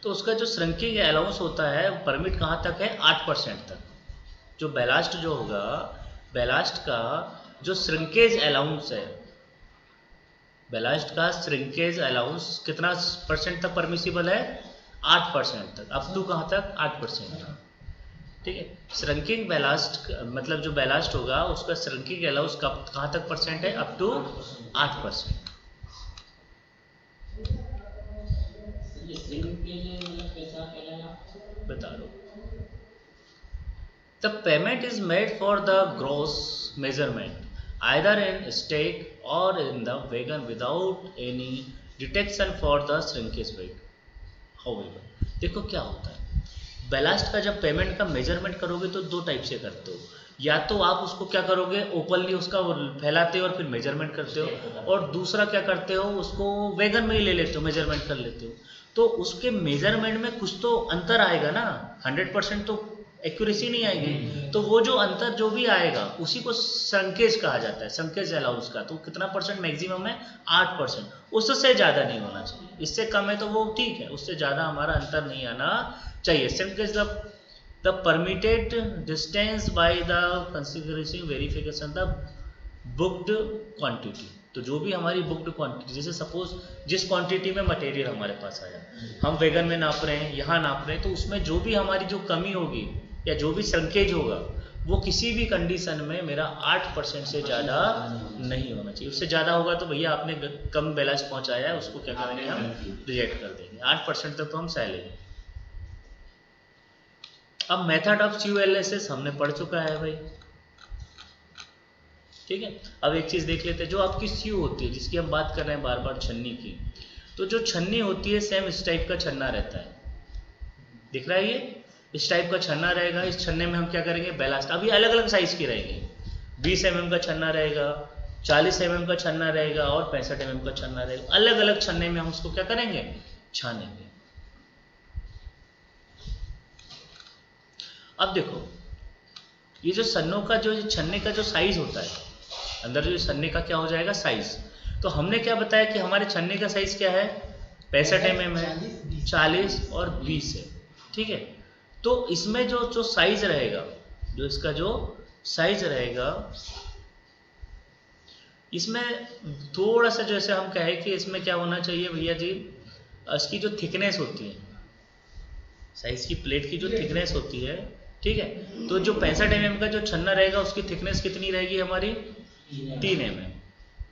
तो उसका जो श्रंकिंग अलाउंस होता है परमिट कहाँ तक है, 8% तक। जो बैलास्ट जो होगा, बैलास्ट का जो श्रिंकेज अलाउंस है, बैलास्ट का श्रिंकेज अलाउंस कितना परसेंट तक परमिसिबल है, 8% तक, अप टू कहाँ तक, 8%। ठीक है। श्रिंकिंग बैलास्ट मतलब जो बैलास्ट होगा उसका श्रिंकिंग अलाउंस कहाँ तक परसेंट है, अप टू 8%। बता दो। The payment is made for the gross measurement either in stake or in the wagon without any detection for the shrinkage weight. However, देखो क्या होता है, बैलास्ट का जब पेमेंट का मेजरमेंट करोगे तो दो टाइप से करते हो, या तो आप उसको क्या करोगे, ओपनली उसका फैलाते हो और फिर मेजरमेंट करते हो, और दूसरा क्या करते हो, उसको वेगन में ही ले लेते हो, मेजरमेंट कर लेते हो। तो उसके मेजरमेंट में कुछ तो अंतर आएगा ना, 100% तो एक्यूरेसी नहीं आएगी, तो वो जो अंतर जो भी आएगा उसी को संकेज कहा जाता है, संकेज अलाउंस का। तो कितना परसेंट मैक्सिमम है, 8%, उससे ज़्यादा नहीं होना चाहिए। इससे कम है तो वो ठीक है, उससे ज़्यादा हमारा अंतर नहीं आना चाहिए। Sinkage the permitted distance by the configuration verification the booked quantity. तो जो भी हमारी बुक्ड क्वांटिटी, जैसे सपोज जिस क्वांटिटी में मटेरियल हमारे पास आया, हम वैगन में नाप रहे हैं, यहाँ नाप रहे हैं, तो उसमें जो भी हमारी जो कमी होगी या जो भी श्रंकेज होगा वो किसी भी कंडीशन में मेरा 8% से ज़्यादा नहीं होना चाहिए। उससे ज़्यादा होगा तो भैया आपने कम बैलेंस पहुँचाया है, उसको क्या करेंगे हम रिजेक्ट कर देंगे। 8% तक तो हम सह लेंगे। अब मेथड ऑफ CuLSS हमने पढ़ चुका है भाई, ठीक है। अब एक चीज़ देख लेते हैं, जो आपकी स्यू होती है जिसकी हम बात कर रहे हैं बार बार, छन्नी की। तो जो छन्नी होती है सेम इस टाइप का छन्ना रहता है, दिख रहा है ये इस टाइप का छन्ना रहेगा। इस छन्ने में हम क्या करेंगे, बैलास्ट। अभी अलग अलग साइज की रहेगी, 20 mm का छन्ना रहेगा, 40 mm का छन्ना रहेगा और 65 mm का छन्ना रहेगा। अलग अलग छन्ने में हम उसको क्या करेंगे, छानेंगे। अब देखो ये जो सन्नों का जो छन्ने का जो साइज होता है, अंदर जो छन्ने का क्या हो जाएगा साइज, तो हमने क्या बताया कि हमारे छन्ने का साइज क्या है, 65 mm है, 40 और 20 है, ठीक है। तो इसमें जो साइज रहेगा, जो इसका जो साइज रहेगा, इसमें थोड़ा सा जैसे हम कहें कि इसमें क्या होना चाहिए भैया जी, इसकी जो थिकनेस होती है, साइज की प्लेट की जो थिकनेस होती है, ठीक है। तो जो 65 mm का जो छन्ना रहेगा उसकी थिकनेस कितनी रहेगी हमारी, 3 mm।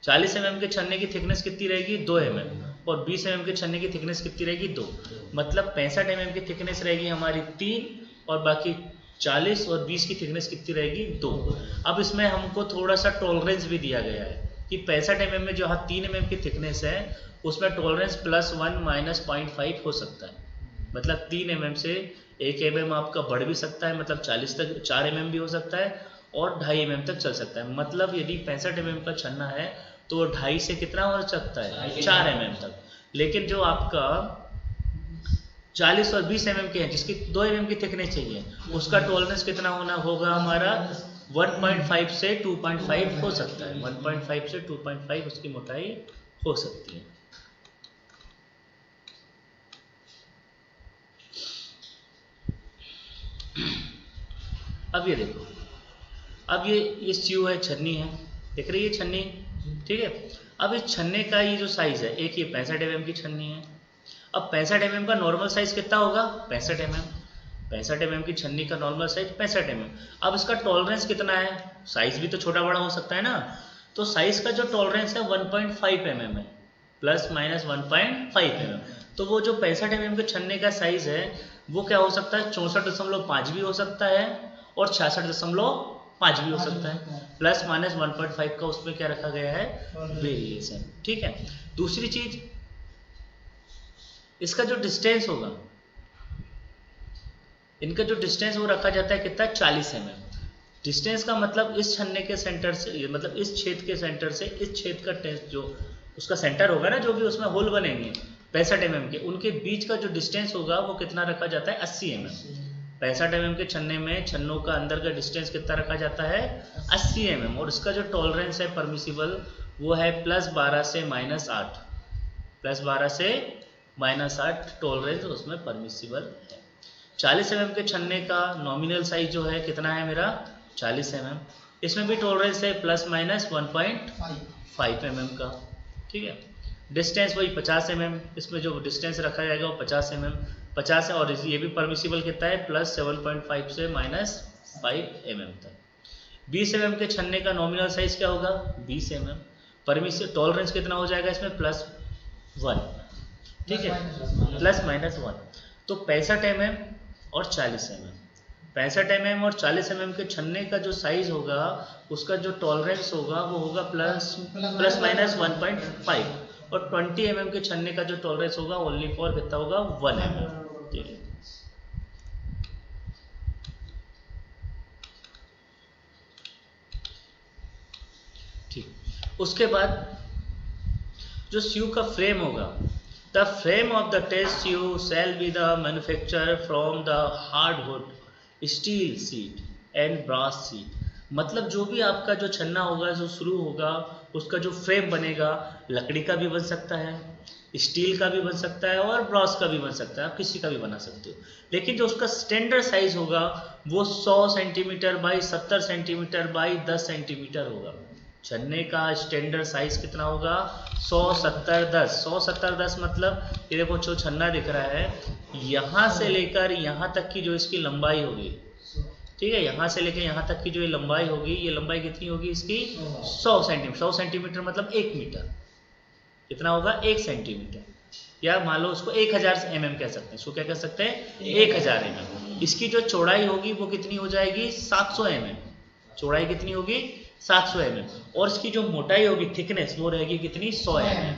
40 mm के छन्ने की थिकनेस कितनी रहेगी, 2 mm। और 20 mm के छन्ने की थिकनेस कितनी रहेगी, 2। मतलब 65 mm की थिकनेस रहेगी हमारी 3 और बाकी 40 और 20 की थिकनेस कितनी रहेगी, 2। अब इसमें हमको थोड़ा सा टॉलरेंस भी दिया गया है कि 65 mm में जो 3 mm की थिकनेस है उसमें टॉलरेंस +1 - 0.5 हो सकता है। मतलब 3 mm से 1 mm आपका बढ़ भी सकता है, मतलब 40 तक 4 mm भी हो सकता है और 2.5 mm तक चल सकता है। मतलब यदि 65 mm का छन्ना है तो 2.5 से कितना हो सकता है, 4 mm तक। लेकिन जो आपका 40 और 20 mm के हैं जिसकी 2 mm की थिकनेस चाहिए, उसका टॉलरेंस कितना होना होगा हमारा, 1.5 से 2.5 हो सकता है। 1.5 से 2.5 उसकी मोटाई हो सकती है। अब ये देखो, अब ये स्यू है, छन्नी है, देख रही है छन्नी, ठीक है। अब इस छन्ने का ये जो साइज है, एक ये 65 mm की छन्नी है। अब 65 mm का नॉर्मल साइज कितना होगा, 65 mm। 65 mm की छन्नी का नॉर्मल साइज 65 mm। अब इसका टॉलरेंस कितना है, साइज भी तो छोटा बड़ा हो सकता है ना, तो साइज का जो टॉलरेंस है 1.5 mm है, ±1.5 mm। तो वो जो 65 mm के छन्ने का साइज है वो क्या हो सकता है, 64.5 भी हो सकता है और 66.5 भी हो सकता है, ±1.5 का उसमें क्या रखा गया है, वेरिएशन, ठीक है। दूसरी चीज, इसका जो डिस्टेंस होगा, इनका जो डिस्टेंस वो रखा जाता है कितना, 40 mm। डिस्टेंस का मतलब इस छन्ने के सेंटर से, मतलब इस छेद के सेंटर से इस छेद का टेंस, जो उसका सेंटर होगा ना, जो भी उसमें होल बनेंगे 65 mm के, उनके बीच का जो डिस्टेंस होगा वो कितना रखा जाता है, 80 mm। 65 mm के छन्ने में छन्नों का अंदर का डिस्टेंस कितना रखा जाता है, 80 mm। और इसका जो टॉलरेंस है परमिसिबल वो है +12 से -8, +12 से -8 टॉलरेंस उसमें परमिसिबल है। 40 mm के छन्ने का नॉमिनल साइज जो है कितना है मेरा, 40 mm। इसमें भी टॉलरेंस है ±1.5 mm का, ठीक है। डिस्टेंस वही 50 mm, इसमें जो डिस्टेंस रखा जाएगा वो 50 mm 50 है। और ये भी परमिसिबल कितना है, +7.5 से -5 mm तक। 20 mm के छन्ने का नॉमिनल साइज क्या होगा, 20 mm। परमिसिबल टॉलरेंस कितना हो जाएगा इसमें, +1, ठीक है, ±1। तो 65 mm और 40 mm, 65 mm और 40 mm के छन्ने का जो साइज होगा उसका जो टॉलरेंस होगा वो होगा ±1.5। और 20 mm के छन्ने का जो टॉलरेंस होगा ओनली फॉर कितना होगा, 1 mm, ठीक है। ठीक, उसके बाद जो स्यू का फ्रेम होगा, the frame of the test sieve shall be the manufacture from the hardwood, steel sheet and brass sheet. मतलब जो भी आपका जो छन्ना होगा, जो शुरू होगा, उसका जो फ्रेम बनेगा लकड़ी का भी बन सकता है, स्टील का भी बन सकता है और ब्रास का भी बन सकता है, आप किसी का भी बना सकते हो। लेकिन जो उसका स्टैंडर्ड साइज होगा वो 100 centimetre by 70 centimetre by 10 centimetre होगा। छन्ने का स्टैंडर्ड साइज कितना होगा 170-10। 170-10 मतलब ये देखो जो छन्ना दिख रहा है यहाँ से लेकर यहाँ तक की जो इसकी लंबाई होगी, ठीक है, यहाँ से लेकर यहाँ तक की जो ये लंबाई होगी, ये लंबाई कितनी होगी इसकी 100 सेंटीमीटर। 100 सेंटीमीटर मतलब 1 मीटर। कितना होगा 1 सेंटीमीटर, या मान लो उसको 1000 mm कह सकते हैं। इसको क्या कह सकते हैं 1000 mm। इसकी जो चौड़ाई होगी वो कितनी हो जाएगी 700 mm। चौड़ाई कितनी होगी 700 mm। और इसकी जो मोटाई होगी थिकनेस वो रहेगी कितनी 100 mm।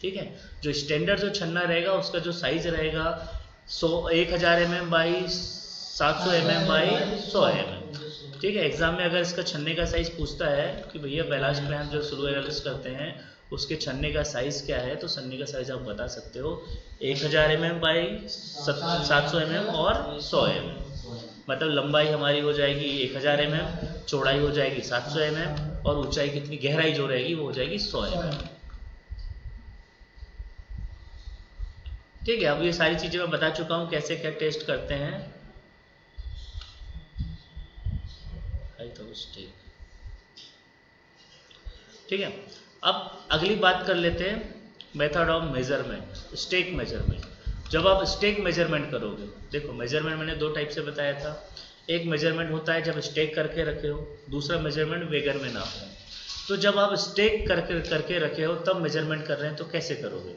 ठीक है, जो स्टैंडर्ड जो छन्ना रहेगा उसका जो साइज रहेगा 1000 mm by 700 mm by 100 mm। ठीक है, एग्जाम में अगर इसका छन्ने का साइज पूछता है कि भैया बेलास्ट में हम जो स्लो एनालिसिस करते हैं उसके छन्ने का साइज क्या है, तो छन्ने का साइज आप बता सकते हो 1000 mm बाई 700 mm और 100 mm। मतलब लंबाई हमारी हो जाएगी 1000 mm, चौड़ाई हो जाएगी 700 mm और ऊंचाई कितनी गहराई जो रहेगी वो हो जाएगी 100 mm। ठीक है, अब ये सारी चीजें मैं बता चुका हूँ कैसे क्या टेस्ट करते हैं। ठीक है, अब अगली बात कर लेते हैं method of measurement, stack measurement. जब आप स्टेक मेजरमेंट करोगे, देखो मेजरमेंट मैंने दो टाइप से बताया था। एक मेजरमेंट होता है जब स्टेक करके रखे हो, दूसरा मेजरमेंट वेगर में नापना है। तो जब आप स्टेक करके रखे हो तब मेजरमेंट कर रहे हैं तो कैसे करोगे।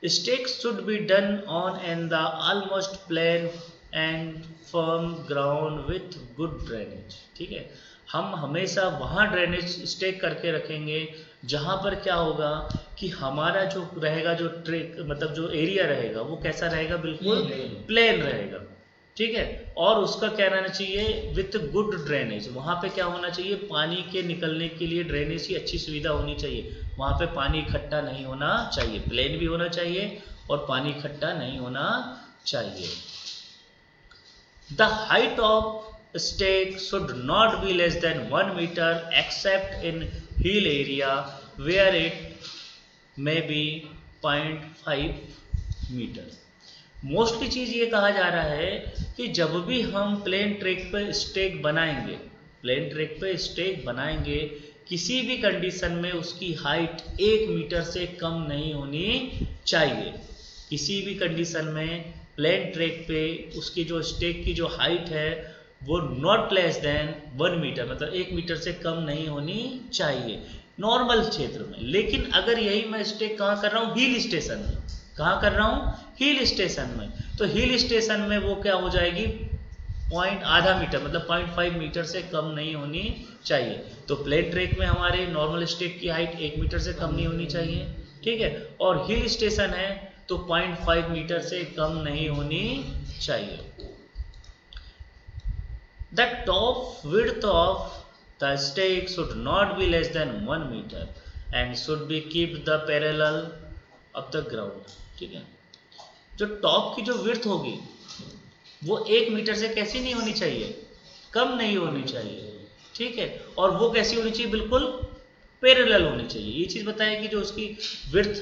Stack should be done on an the almost plain and firm ground with good drainage. ठीक है, हम हमेशा वहाँ ड्रेनेज स्टेक करके रखेंगे जहाँ पर क्या होगा कि हमारा जो रहेगा जो ट्रेक मतलब जो एरिया रहेगा वो कैसा रहेगा, बिल्कुल प्लेन रहेगा। ठीक है, और उसका क्या रहना चाहिए विथ गुड ड्रेनेज। वहाँ पे क्या होना चाहिए, पानी के निकलने के लिए ड्रेनेज की अच्छी सुविधा होनी चाहिए। वहाँ पे पानी इकट्ठा नहीं होना चाहिए, प्लेन भी होना चाहिए और पानी इकट्ठा नहीं होना चाहिए। The height of stake should not be less than 1 meter except in hill area where it may be 0.5 metre. Mostly चीज ये कहा जा रहा है कि जब भी हम प्लेन ट्रैक पे स्टेक बनाएंगे, प्लेन ट्रैक पे स्टेक बनाएंगे किसी भी कंडीशन में उसकी हाइट 1 मीटर से कम नहीं होनी चाहिए। किसी भी कंडीशन में प्लेन ट्रैक पे उसकी जो स्टेक की जो हाइट है वो नॉट लेस देन 1 मीटर, मतलब 1 मीटर से कम नहीं होनी चाहिए नॉर्मल क्षेत्र में। लेकिन अगर यही मैं स्टेक कहाँ कर रहा हूँ, हिल स्टेशन में। कहाँ कर रहा हूँ, हिल स्टेशन में। तो हिल स्टेशन में वो क्या हो जाएगी आधा मीटर, मतलब 0.5 मीटर से कम नहीं होनी चाहिए। तो प्लेन ट्रैक में हमारे नॉर्मल स्टेक की हाइट 1 मीटर से कम नहीं होनी चाहिए। ठीक है, और हिल स्टेशन है तो 0.5 मीटर से कम नहीं होनी चाहिए। The top width of the stake should not be less than 1 meter and should be kept the parallel of the ground। ठीक है, जो टॉप की जो विड्थ होगी वो 1 मीटर से कैसी नहीं होनी चाहिए, कम नहीं होनी चाहिए। ठीक है, और वो कैसी होनी चाहिए, बिल्कुल पैरेलल होनी चाहिए। ये चीज बताया कि जो उसकी विड्थ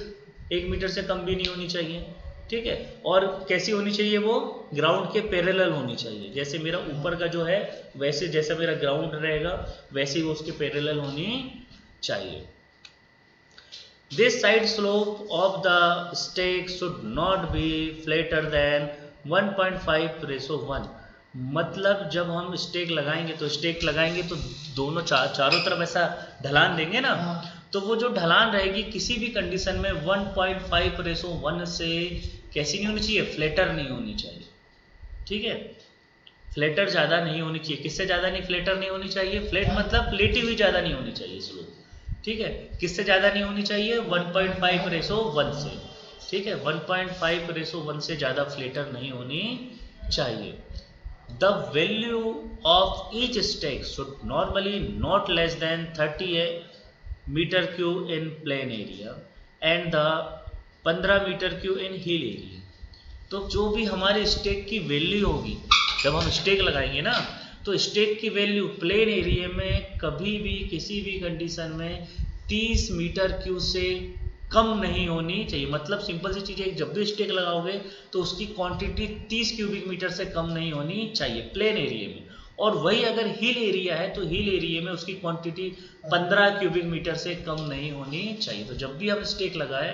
1 मीटर से कम भी नहीं होनी चाहिए। ठीक है, और कैसी होनी चाहिए, वो ग्राउंड के पैरेलल होनी चाहिए। जैसे मेरा ऊपर का जो है वैसे जैसा मेरा ग्राउंड रहेगा वैसे ही वो उसके पैरेलल होनी चाहिए। This side slope of the stake should not be flatter than 1.5:1। मतलब जब हम स्टेक लगाएंगे तो दोनों चारों तरफ ऐसा ढलान देंगे ना, तो वो जो ढलान रहेगी किसी भी कंडीशन में 1.5:1 से कैसी नहीं होनी चाहिए, फ्लैटर नहीं होनी चाहिए। ठीक है, फ्लैटर ज़्यादा नहीं होनी चाहिए। किससे ज़्यादा नहीं फ्लैटर नहीं होनी चाहिए, फ्लैट मतलब फ्लेटी हुई ज़्यादा नहीं होनी चाहिए स्लोप। ठीक है, किससे ज़्यादा नहीं होनी चाहिए, 1.5:1 से। ठीक है, 1.5:1 से ज़्यादा फ्लेटर नहीं होनी चाहिए। The value of each stake should normally not less than 30 meter cube in plain area and the 15 meter cube in hill area। तो जो भी हमारे स्टेक की वैल्यू होगी जब हम स्टेक लगाएंगे ना, तो स्टेक की वैल्यू प्लेन एरिया में कभी भी किसी भी कंडीशन में 30 मीटर क्यूब से कम नहीं होनी चाहिए। मतलब सिंपल सी चीज़ है, जब भी स्टेक लगाओगे तो उसकी क्वांटिटी 30 क्यूबिक मीटर से कम नहीं होनी चाहिए प्लेन एरिया में। और वही अगर हिल एरिया है तो हिल एरिया में उसकी क्वांटिटी 15 क्यूबिक मीटर से कम नहीं होनी चाहिए। तो जब भी हम स्टेक लगाएं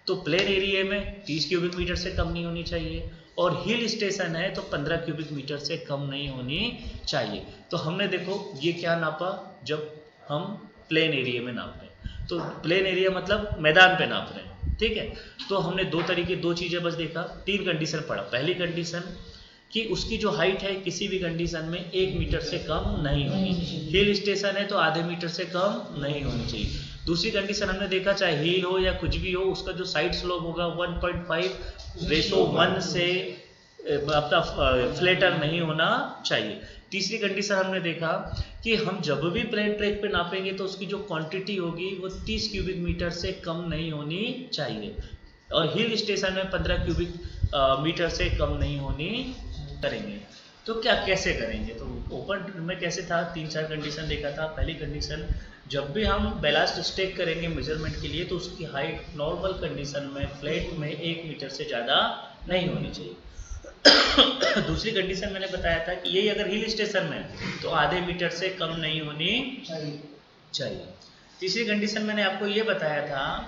तो प्लेन एरिया में 30 क्यूबिक मीटर से कम नहीं होनी चाहिए, और हिल स्टेशन है तो 15 क्यूबिक मीटर से कम नहीं होनी चाहिए। तो हमने देखो ये क्या नापा, जब हम प्लेन एरिया में नाप रहे हैं, तो प्लेन एरिया मतलब मैदान पे नाप रहे हैं, ठीक है। तो हमने दो चीज़ें बस देखा, 3 कंडीशन पढ़ा। पहली कंडीशन कि उसकी जो हाइट है किसी भी कंडीशन में 1 मीटर से कम नहीं होनी, हिल स्टेशन है तो आधे मीटर से कम नहीं होनी चाहिए। दूसरी कंडीशन हमने देखा, चाहे हिल हो या कुछ भी हो, उसका जो साइड स्लोप होगा 1.5:1 से आपका फ्लैटर नहीं होना चाहिए। तीसरी कंडीशन हमने देखा कि हम जब भी प्लेन ट्रैक पे नापेंगे तो उसकी जो क्वांटिटी होगी वो 30 क्यूबिक मीटर से कम नहीं होनी चाहिए, और हिल स्टेशन में 15 क्यूबिक मीटर से कम नहीं होनी करेंगे। तो क्या कैसे करेंगे, तो ओपन में कैसे था, 3-4 कंडीशन देखा था। पहली कंडीशन, जब भी हम बैलास्ट स्टेक करेंगे मेजरमेंट के लिए तो उसकी हाइट नॉर्मल कंडीशन में फ्लैट में 1 मीटर से ज़्यादा नहीं होनी चाहिए। दूसरी कंडीशन मैंने बताया था कि यही अगर हिल स्टेशन में तो आधे मीटर से कम नहीं होनी चाहिए। तीसरी कंडीशन मैंने आपको ये बताया था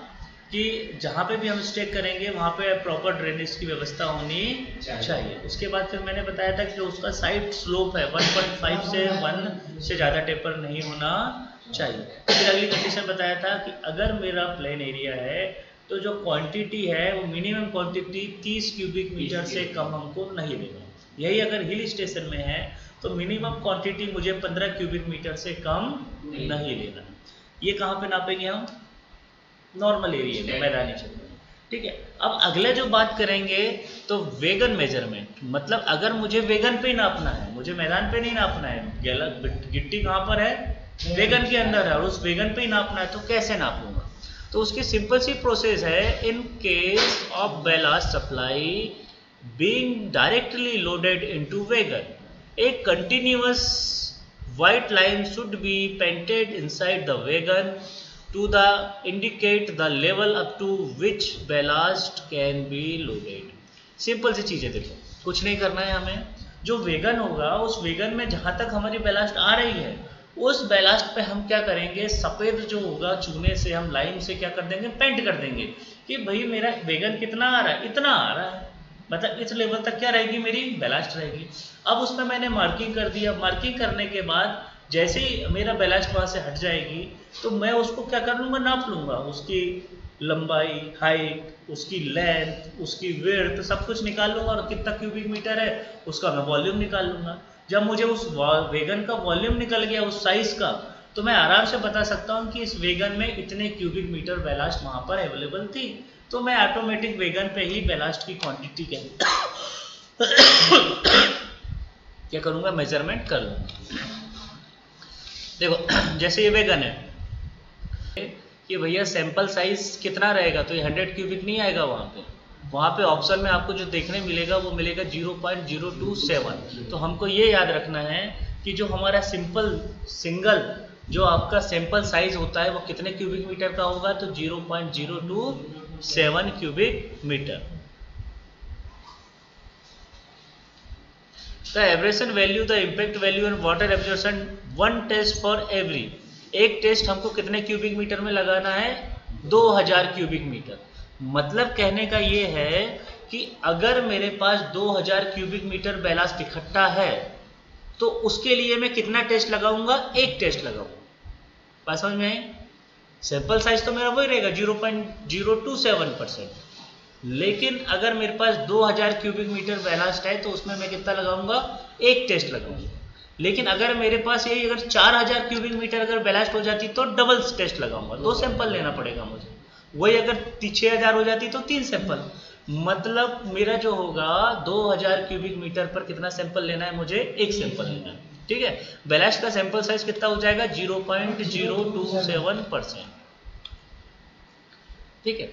कि जहाँ पे भी हम स्टेक करेंगे वहाँ पे प्रॉपर ड्रेनेज की व्यवस्था होनी चाहिए। उसके बाद फिर मैंने बताया था कि जो उसका साइड स्लोप है 1.5 से 1 से ज़्यादा टेपर नहीं होना चाहिए। फिर अगली कंडीशन बताया था कि अगर मेरा प्लेन एरिया है तो जो क्वांटिटी है वो मिनिमम क्वांटिटी 30 क्यूबिक मीटर से कम हमको नहीं लेना। यही अगर हिल स्टेशन में है तो मिनिमम क्वांटिटी मुझे 15 क्यूबिक मीटर से कम नहीं लेना। ये कहाँ पे नापेंगे हम, नॉर्मल एरिया में, मैदानी क्षेत्र में, ठीक है। अब अगले जो बात करेंगे तो वेगन मेजरमेंट, मतलब अगर मुझे वेगन पे ही नापना है, मुझे मैदान पे नहीं नापना है, गिट्टी कहाँ पर है, वेगन के अंदर है, और उस वेगन पे ही नापना है, तो कैसे नापूंगा। तो उसकी सिंपल सी प्रोसेस है, in case of ballast supply being directly loaded into wagon, a continuous white line should be painted inside the wagon to the indicate the level up to which ballast can be loaded। Simple सी चीज़ें देखो, कुछ नहीं करना है हमें, जो vegan होगा उस वेगन में जहाँ तक हमारी बैलास्ट आ रही है उस बैलास्ट पे हम क्या करेंगे, सफ़ेद जो होगा चूने से हम लाइन से क्या कर देंगे, पेंट कर देंगे कि भाई मेरा वेगन कितना आ रहा है, इतना आ रहा है, मतलब इस लेवल तक क्या रहेगी, मेरी बैलास्ट रहेगी। अब उसमें मैंने मार्किंग कर दिया, मार्किंग करने के बाद जैसे ही मेरा बैलास्ट वहाँ से हट जाएगी तो मैं उसको क्या कर लूँगा, नाप लूँगा, उसकी लंबाई, हाइट, उसकी लेंथ, उसकी विड्थ सब कुछ निकाल लूँगा, और कितना क्यूबिक मीटर है उसका मैं वॉल्यूम निकाल लूँगा। जब मुझे उस वेगन का वॉल्यूम निकल गया उस साइज़ का, तो मैं आराम से बता सकता हूँ कि इस वेगन में इतने क्यूबिक मीटर बैलास्ट वहाँ पर अवेलेबल थी। तो मैं ऑटोमेटिक वेगन पे ही बैलास्ट की क्वांटिटी क्या करूँगा, मेजरमेंट कर लूँगा। देखो जैसे ये वेगन है कि भैया सैंपल साइज कितना रहेगा, तो ये 100 क्यूबिक नहीं आएगा वहाँ पे ऑप्शन में आपको जो देखने मिलेगा वो मिलेगा 0.027। तो हमको ये याद रखना है कि जो हमारा सिंगल जो आपका सैंपल साइज होता है वो कितने क्यूबिक मीटर का होगा, तो 0.027 cubic metre. The abrasion value, the impact value and water absorption, 1 test for every, एक टेस्ट हमको कितने क्यूबिक मीटर में लगाना है, 2000 क्यूबिक मीटर। मतलब कहने का ये है कि अगर मेरे पास 2000 क्यूबिक मीटर बैलास्ट इकट्ठा है तो उसके लिए मैं कितना टेस्ट लगाऊंगा, एक टेस्ट लगाऊंगा। बात समझ में आई। सैंपल साइज तो मेरा वही रहेगा 0.027%, लेकिन अगर मेरे पास 2000 क्यूबिक मीटर बैलास्ट है तो उसमें मैं कितना लगाऊंगा, एक टेस्ट लगाऊंगा। लेकिन अगर मेरे पास ये अगर 4000 क्यूबिक मीटर अगर बैलास्ट हो जाती तो डबल टेस्ट लगाऊंगा, 2 सैंपल लेना पड़ेगा मुझे। वही अगर 6000 हो जाती तो 3 सैंपल। मतलब मेरा जो होगा 2000 क्यूबिक मीटर पर कितना सैंपल लेना है, मुझे एक सैंपल लेना है, ठीक है। बैलास्ट का सैंपल साइज कितना हो जाएगा, 0.027%, ठीक है।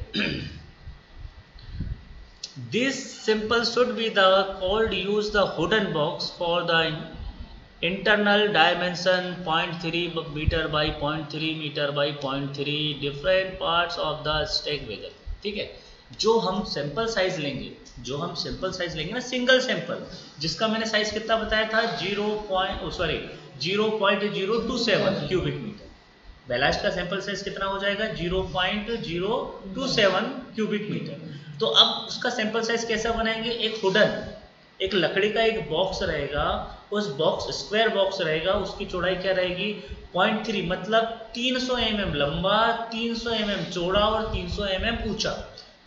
This sample should be the called use the wooden box for the internal dimension 0.3 meter by 0.3 meter by 0.3 different parts of the stack wagon, ठीक है। जो हम सैंपल साइज लेंगे जो हम सैंपल साइज लेंगे ना, सिंगल सैंपल, जिसका मैंने साइज कितना बताया था, 0.027 क्यूबिक मीटर। बैलास्ट का सैंपल साइज कितना हो जाएगा, 0.027 क्यूबिक मीटर। तो अब उसका सैंपल साइज कैसा बनाएंगे, एक हुडन, एक लकड़ी का एक बॉक्स रहेगा, उस बॉक्स स्क्वायर बॉक्स रहेगा, उसकी चौड़ाई क्या रहेगी, 0.3, मतलब 300 mm लंबा, 300 mm चौड़ा और 300 mm ऊंचा।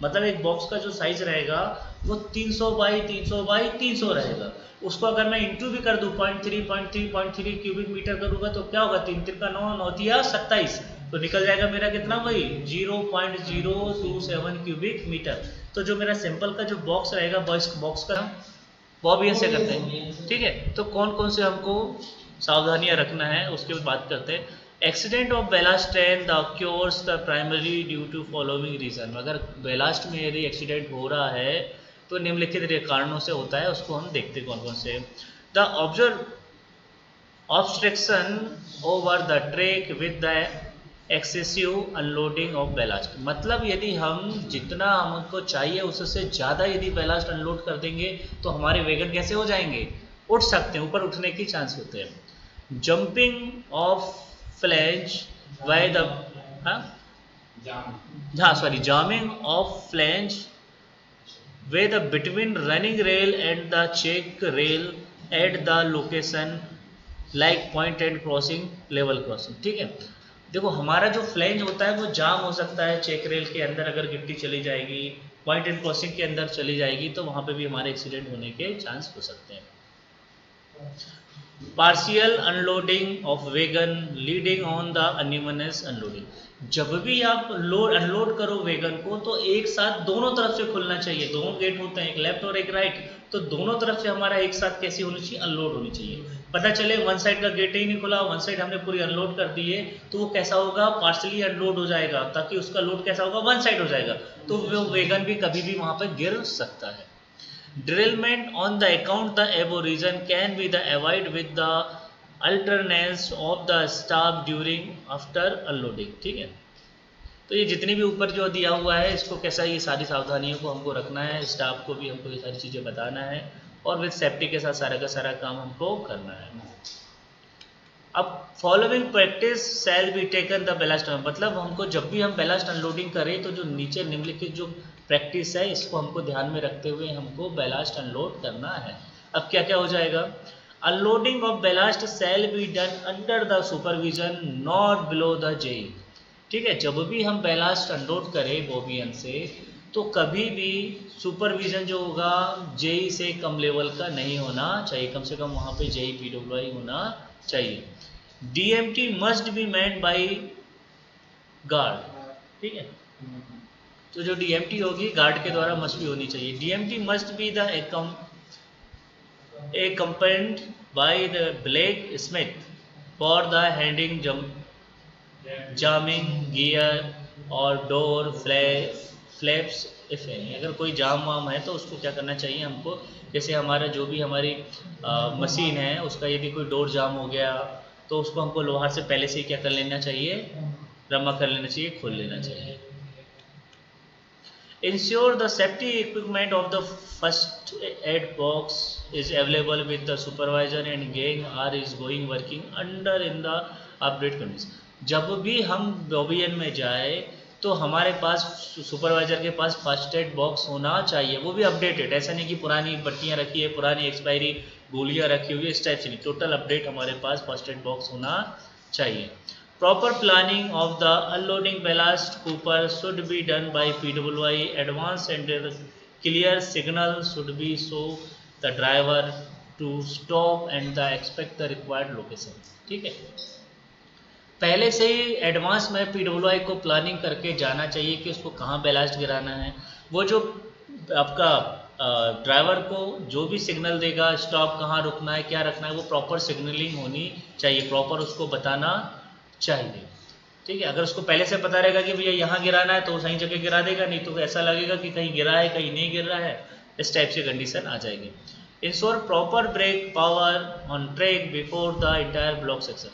मतलब एक बॉक्स का जो साइज रहेगा वो 300 बाई 300 बाई 300 रहेगा। उसको अगर मैं इंटू भी कर दूं 0.3 क्यूबिक मीटर करूंगा तो क्या होगा, 3 3 का 9, 9 दिया 27, तो निकल जाएगा मेरा कितना भाई, 0.027 क्यूबिक मीटर। तो जो मेरा सिंपल का जो बॉक्स रहेगा, बॉक्स का वो भी ऐसे करते हैं, ठीक है। तो कौन कौन से हमको सावधानियां रखना है उसके बात करते हैं। Accident of ballast train the occurs the primary due to following reason. अगर बेलास्ट में यदि एक्सीडेंट हो रहा है तो निम्नलिखित कारणों से होता है, उसको हम देखते हैं कौन कौन से। The observe obstruction over the track with the excessive unloading of ballast. मतलब यदि हम जितना हमको चाहिए उससे ज़्यादा यदि बेलास्ट अनलोड कर देंगे तो हमारे वैगन कैसे हो जाएंगे, उठ सकते हैं, ऊपर उठने की चांस होते हैं। Jumping of flange by the jamming of flange with between running rail and the check rail at the location like point and crossing, level crossing, ठीक है। देखो हमारा जो फ्लैंज होता है वो जाम हो सकता है चेक रेल के अंदर, अगर गिट्टी चली जाएगी, पॉइंट एंड क्रॉसिंग के अंदर चली जाएगी तो वहाँ पे भी हमारे एक्सीडेंट होने के चांस हो सकते हैं। Partial unloading of wagon leading on the unevenness unloading. जब भी आप अनलोड करो वेगन को तो एक साथ दोनों तरफ से खुलना चाहिए, दोनों गेट होते हैं, एक लेफ्ट और एक राइट, तो दोनों तरफ से हमारा एक साथ कैसी होनी चाहिए, अनलोड होनी चाहिए। पता चले वन साइड का गेट ही नहीं खुला, वन साइड हमने पूरी अनलोड कर दी है, तो वो कैसा होगा, पार्शली अनलोड हो जाएगा, ताकि उसका लोड कैसा होगा, वन साइड हो जाएगा, तो वो वेगन भी कभी भी वहां पर गिर सकता है। Derailment on the account the above reason can be the avoid with the alternance of the staff during after unloading, ठीक है। तो ये जितनी भी ऊपर जो दिया हुआ है इसको कैसा, ये सारी सावधानियों को हमको रखना है, स्टाफ को भी हमको ये सारी चीज़ें बताना है और विद सेफ्टी के साथ सारा का सारा काम हमको करना है। अब following practice shall be taken the ballast, मतलब हमको जब भी हम बेलास्ट अनलोडिंग करें तो जो नीचे निम्नलिखित जो प्रैक्टिस है इसको हमको ध्यान में रखते हुए हमको बेलास्ट अनलोड करना है। अब क्या क्या हो जाएगा, unloading of ballast shall be done under the supervision not below the JE, ठीक है। जब भी हम बेलास्ट अनलोड करें बोबियन से तो कभी भी सुपरविजन जो होगा जेई से कम लेवल का नहीं होना चाहिए, कम से कम वहाँ पे जेई पीडब्ल्यूआई होना चाहिए। DMT must be manned by guard, ठीक है। तो जो डीएमटी होगी गार्ड के द्वारा मस्ट भी होनी चाहिए। DMT must be the accompanied by the blacksmith for the handing jamming gear और डोर फ्लैप्स इफ एनी। अगर कोई जाम वाम है तो उसको क्या करना चाहिए हमको, जैसे हमारा जो भी हमारी मशीन है उसका यदि कोई डोर जाम हो गया तो उसको हमको लोहा से पहले से ही क्या कर लेना चाहिए, रमा कर लेना चाहिए, खोल लेना चाहिए। Ensure the safety equipment of the first aid box is available with the supervisor and gang are is going working under in the update condition। जब भी हम बोबियन में जाए तो हमारे पास सुपरवाइजर के पास फर्स्ट एड बॉक्स होना चाहिए, वो भी अपडेटेड, ऐसा नहीं कि पुरानी पट्टियाँ रखी है, पुरानी एक्सपायरी गोलियाँ रखी हुई है, इस टाइप से नहीं, टोटल अपडेट हमारे पास फर्स्ट एड बॉक्स होना चाहिए। Proper planning of the unloading ballast cooper should be done by PWI. Advance and clear signal should be so the driver to stop and the expect the required location, ठीक है। पहले से ही advance में PWI को planning करके जाना चाहिए कि उसको कहाँ बैलास्ट गिराना है। वो जो आपका ड्राइवर को जो भी सिग्नल देगा, स्टॉप कहाँ रुकना है, क्या रखना है, वो प्रॉपर सिग्नलिंग होनी चाहिए, प्रॉपर उसको बताना चाहिए, ठीक है। अगर उसको पहले से पता रहेगा कि भैया यहाँ गिराना है तो वो सही जगह गिरा देगा, नहीं तो ऐसा लगेगा कि कहीं गिरा है कहीं नहीं गिर रहा है, इस टाइप से कंडीशन आ जाएगी। Ensure proper brake power on track before the entire block section.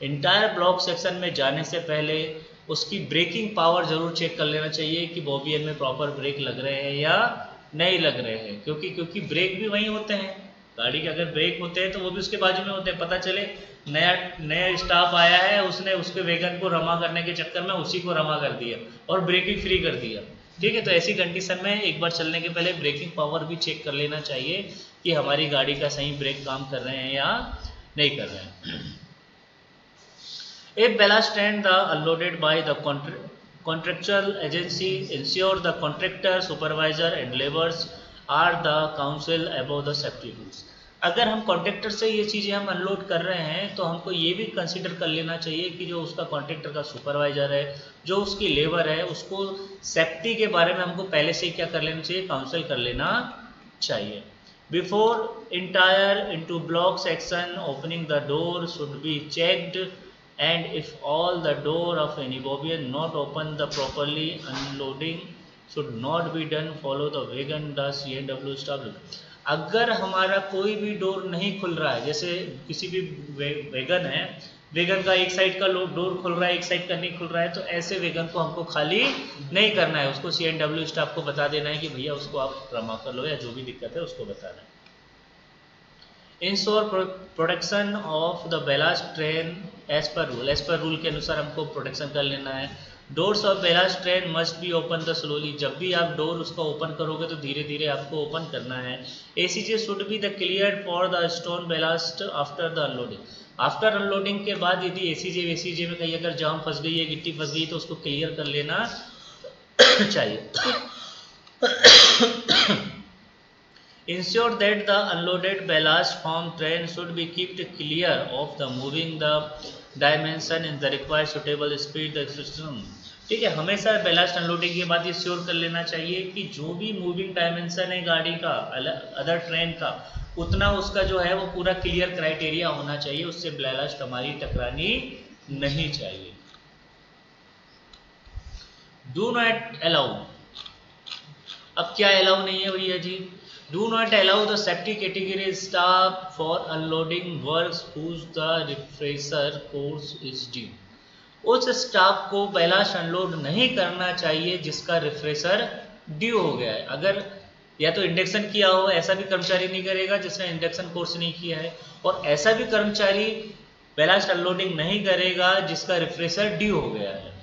Entire block section में जाने से पहले उसकी ब्रेकिंग पावर जरूर चेक कर लेना चाहिए कि बोबियन में प्रॉपर ब्रेक लग रहे हैं या नहीं लग रहे हैं, क्योंकि ब्रेक भी वहीं होते हैं, गाड़ी के अगर ब्रेक होते हैं तो वो भी उसके बाजू में होते हैं। पता चले नया नया स्टाफ आया है, उसने उसके वैगन को रमा करने के चक्कर में उसी को रमा कर दिया और ब्रेकिंग फ्री कर दिया। ठीक है, तो ऐसी कंडीशन में एक बार चलने के पहले ब्रेकिंग पावर भी चेक कर लेना चाहिए कि हमारी गाड़ी का सही ब्रेक काम कर रहे हैं या नहीं कर रहे हैं। If ballast and the unloaded by the contractual agency, ensure the contractor, supervisor and laborers are the counsel above the safety rules. अगर हम कॉन्ट्रैक्टर से ये चीज़ें हम अनलोड कर रहे हैं तो हमको ये भी कंसिडर कर लेना चाहिए कि जो उसका कॉन्ट्रैक्टर का सुपरवाइजर है, जो उसकी लेबर है, उसको सेफ्टी के बारे में हमको पहले से ही क्या कर लेना चाहिए, काउंसिल कर लेना चाहिए। Before entire into block section opening the door should be checked, and if all the door of any bobian not open the properly, unloading should not be done, follow the wagon the CNW staff। अगर हमारा कोई भी door नहीं खुल रहा है, जैसे किसी भी वैगन है, वैगन का एक साइड का डोर खुल रहा है, एक साइड का नहीं खुल रहा है, तो ऐसे वैगन को हमको खाली नहीं करना है, उसको CNW स्टाफ को बता देना है कि भैया उसको आप रमा कर लो, या जो भी दिक्कत है उसको बताना है। Ensure protection of the ballast train as per rule के अनुसार हमको प्रोटेक्शन कर लेना है। Doors of ballast train must be open the slowly, जब भी आप डोर उसका ओपन करोगे तो धीरे धीरे आपको ओपन करना है। ACJ should be the clear for the stone ballast after the unloading, after unloading के बाद यदि ACJ में कहीं अगर जाम फंस गई है, गिट्टी फंस गई, तो उसको क्लियर कर लेना चाहिए। Ensure that the unloaded ballast from train should be kept clear of the moving the dimension in the required suitable speed the system। ठीक है, हमेशा बैलास्ट अनलोडिंग के बाद ये श्योर कर लेना चाहिए कि जो भी मूविंग डायमेंशन है गाड़ी का, अदर ट्रेन का, उतना उसका जो है वो पूरा क्लियर क्राइटेरिया होना चाहिए, उससे बैलास्ट हमारी टकरानी नहीं चाहिए। डू नॉट अलाउ, अब क्या अलाउ नहीं है भैया जी, do not allow the safety category staff for unloading works whose the refresher course is due। उस स्टाफ को बैलास्ट अनलोड नहीं करना चाहिए जिसका रिफ्रेशर ड्यू हो गया है। अगर या तो इंडक्शन किया हो, ऐसा भी कर्मचारी नहीं करेगा जिसने इंडक्शन कोर्स नहीं किया है, और ऐसा भी कर्मचारी बैलास्ट अनलोडिंग नहीं करेगा जिसका रिफ्रेशर ड्यू हो गया है।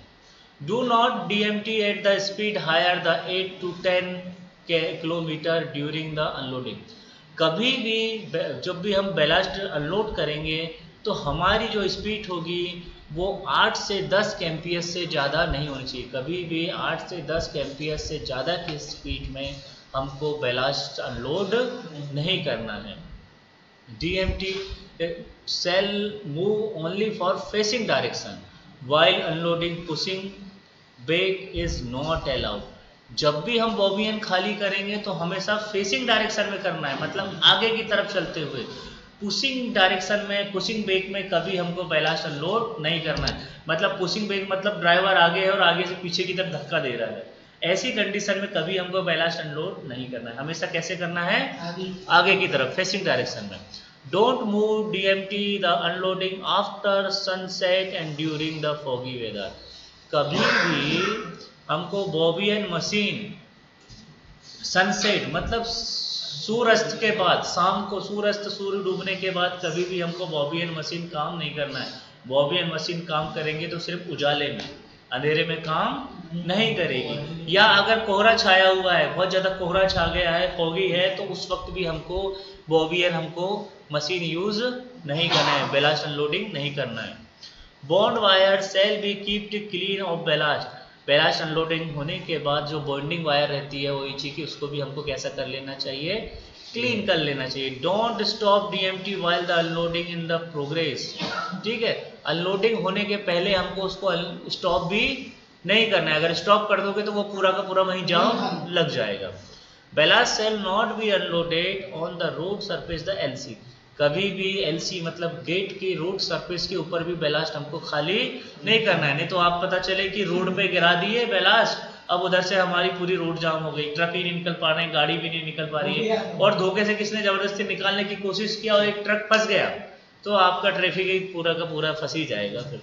Do not DMT at the speed higher the 8 to 10 kilometre during the unloading. कभी भी जब भी हम बैलास्ट अनलोड करेंगे तो हमारी जो स्पीड होगी वो 8 से 10 kmph से ज़्यादा नहीं होनी चाहिए। कभी भी 8 से 10 kmph से ज़्यादा की स्पीड में हमको बैलास्ट अनलोड नहीं करना है। DMT shall move only for facing direction while unloading, pushing back is not allowed। जब भी हम बॉबियन खाली करेंगे तो हमेशा फेसिंग डायरेक्शन में करना है, मतलब आगे की तरफ चलते हुए। पुशिंग डायरेक्शन में, पुशिंग बैक में कभी हमको बैलास्ट अनलोड नहीं करना है। मतलब पुशिंग बैक मतलब ड्राइवर आगे है और आगे से पीछे की तरफ धक्का दे रहा है, ऐसी कंडीशन में कभी हमको बैलास्ट अनलोड नहीं करना है। हमेशा कैसे करना है, आगे की तरफ, फेसिंग डायरेक्शन में। Don't move DMT the unloading after sunset and during the foggy weather. कभी भी हमको बॉबियन मशीन सनसेट मतलब सूर्यास्त के बाद, शाम को सूर्यास्त, सूर्य डूबने के बाद कभी भी हमको बॉबियन मशीन काम नहीं करना है। बॉबियन मशीन काम करेंगे तो सिर्फ उजाले में, अंधेरे में काम नहीं करेगी। या अगर कोहरा छाया हुआ है, बहुत ज़्यादा कोहरा छा गया है, फॉगी है, तो उस वक्त भी हमको बॉबियन हमको मशीन यूज नहीं करना है, बैलास्ट अनलोडिंग नहीं करना है। Bond wire shall be keeped clean of ballast. Ballast unloading होने के बाद जो बॉन्डिंग वायर रहती है वो ईची की, उसको भी हमको कैसा कर लेना चाहिए, क्लीन कर लेना चाहिए। Don't stop DMT while the unloading in the progress. ठीक है, अनलोडिंग होने के पहले हमको उसको स्टॉप भी नहीं करना है। अगर स्टॉप कर दोगे तो वो पूरा का पूरा वहीं जाम लग जाएगा। Ballast shall not be unloaded on the road surface the LC। कभी भी LC मतलब गेट की रोड सरफेस के ऊपर भी बैलास्ट हमको खाली नहीं करना है, नहीं तो आप पता चले कि रोड पे गिरा दिए बैलास्ट, अब उधर से हमारी पूरी रोड जाम हो गई, ट्रक ही नहीं निकल पा रहे हैं, गाड़ी भी नहीं निकल पा रही है, और धोखे से किसने जबरदस्ती निकालने की कोशिश किया और एक ट्रक फंस गया, तो आपका ट्रैफिक पूरा का पूरा फंस ही जाएगा फिर।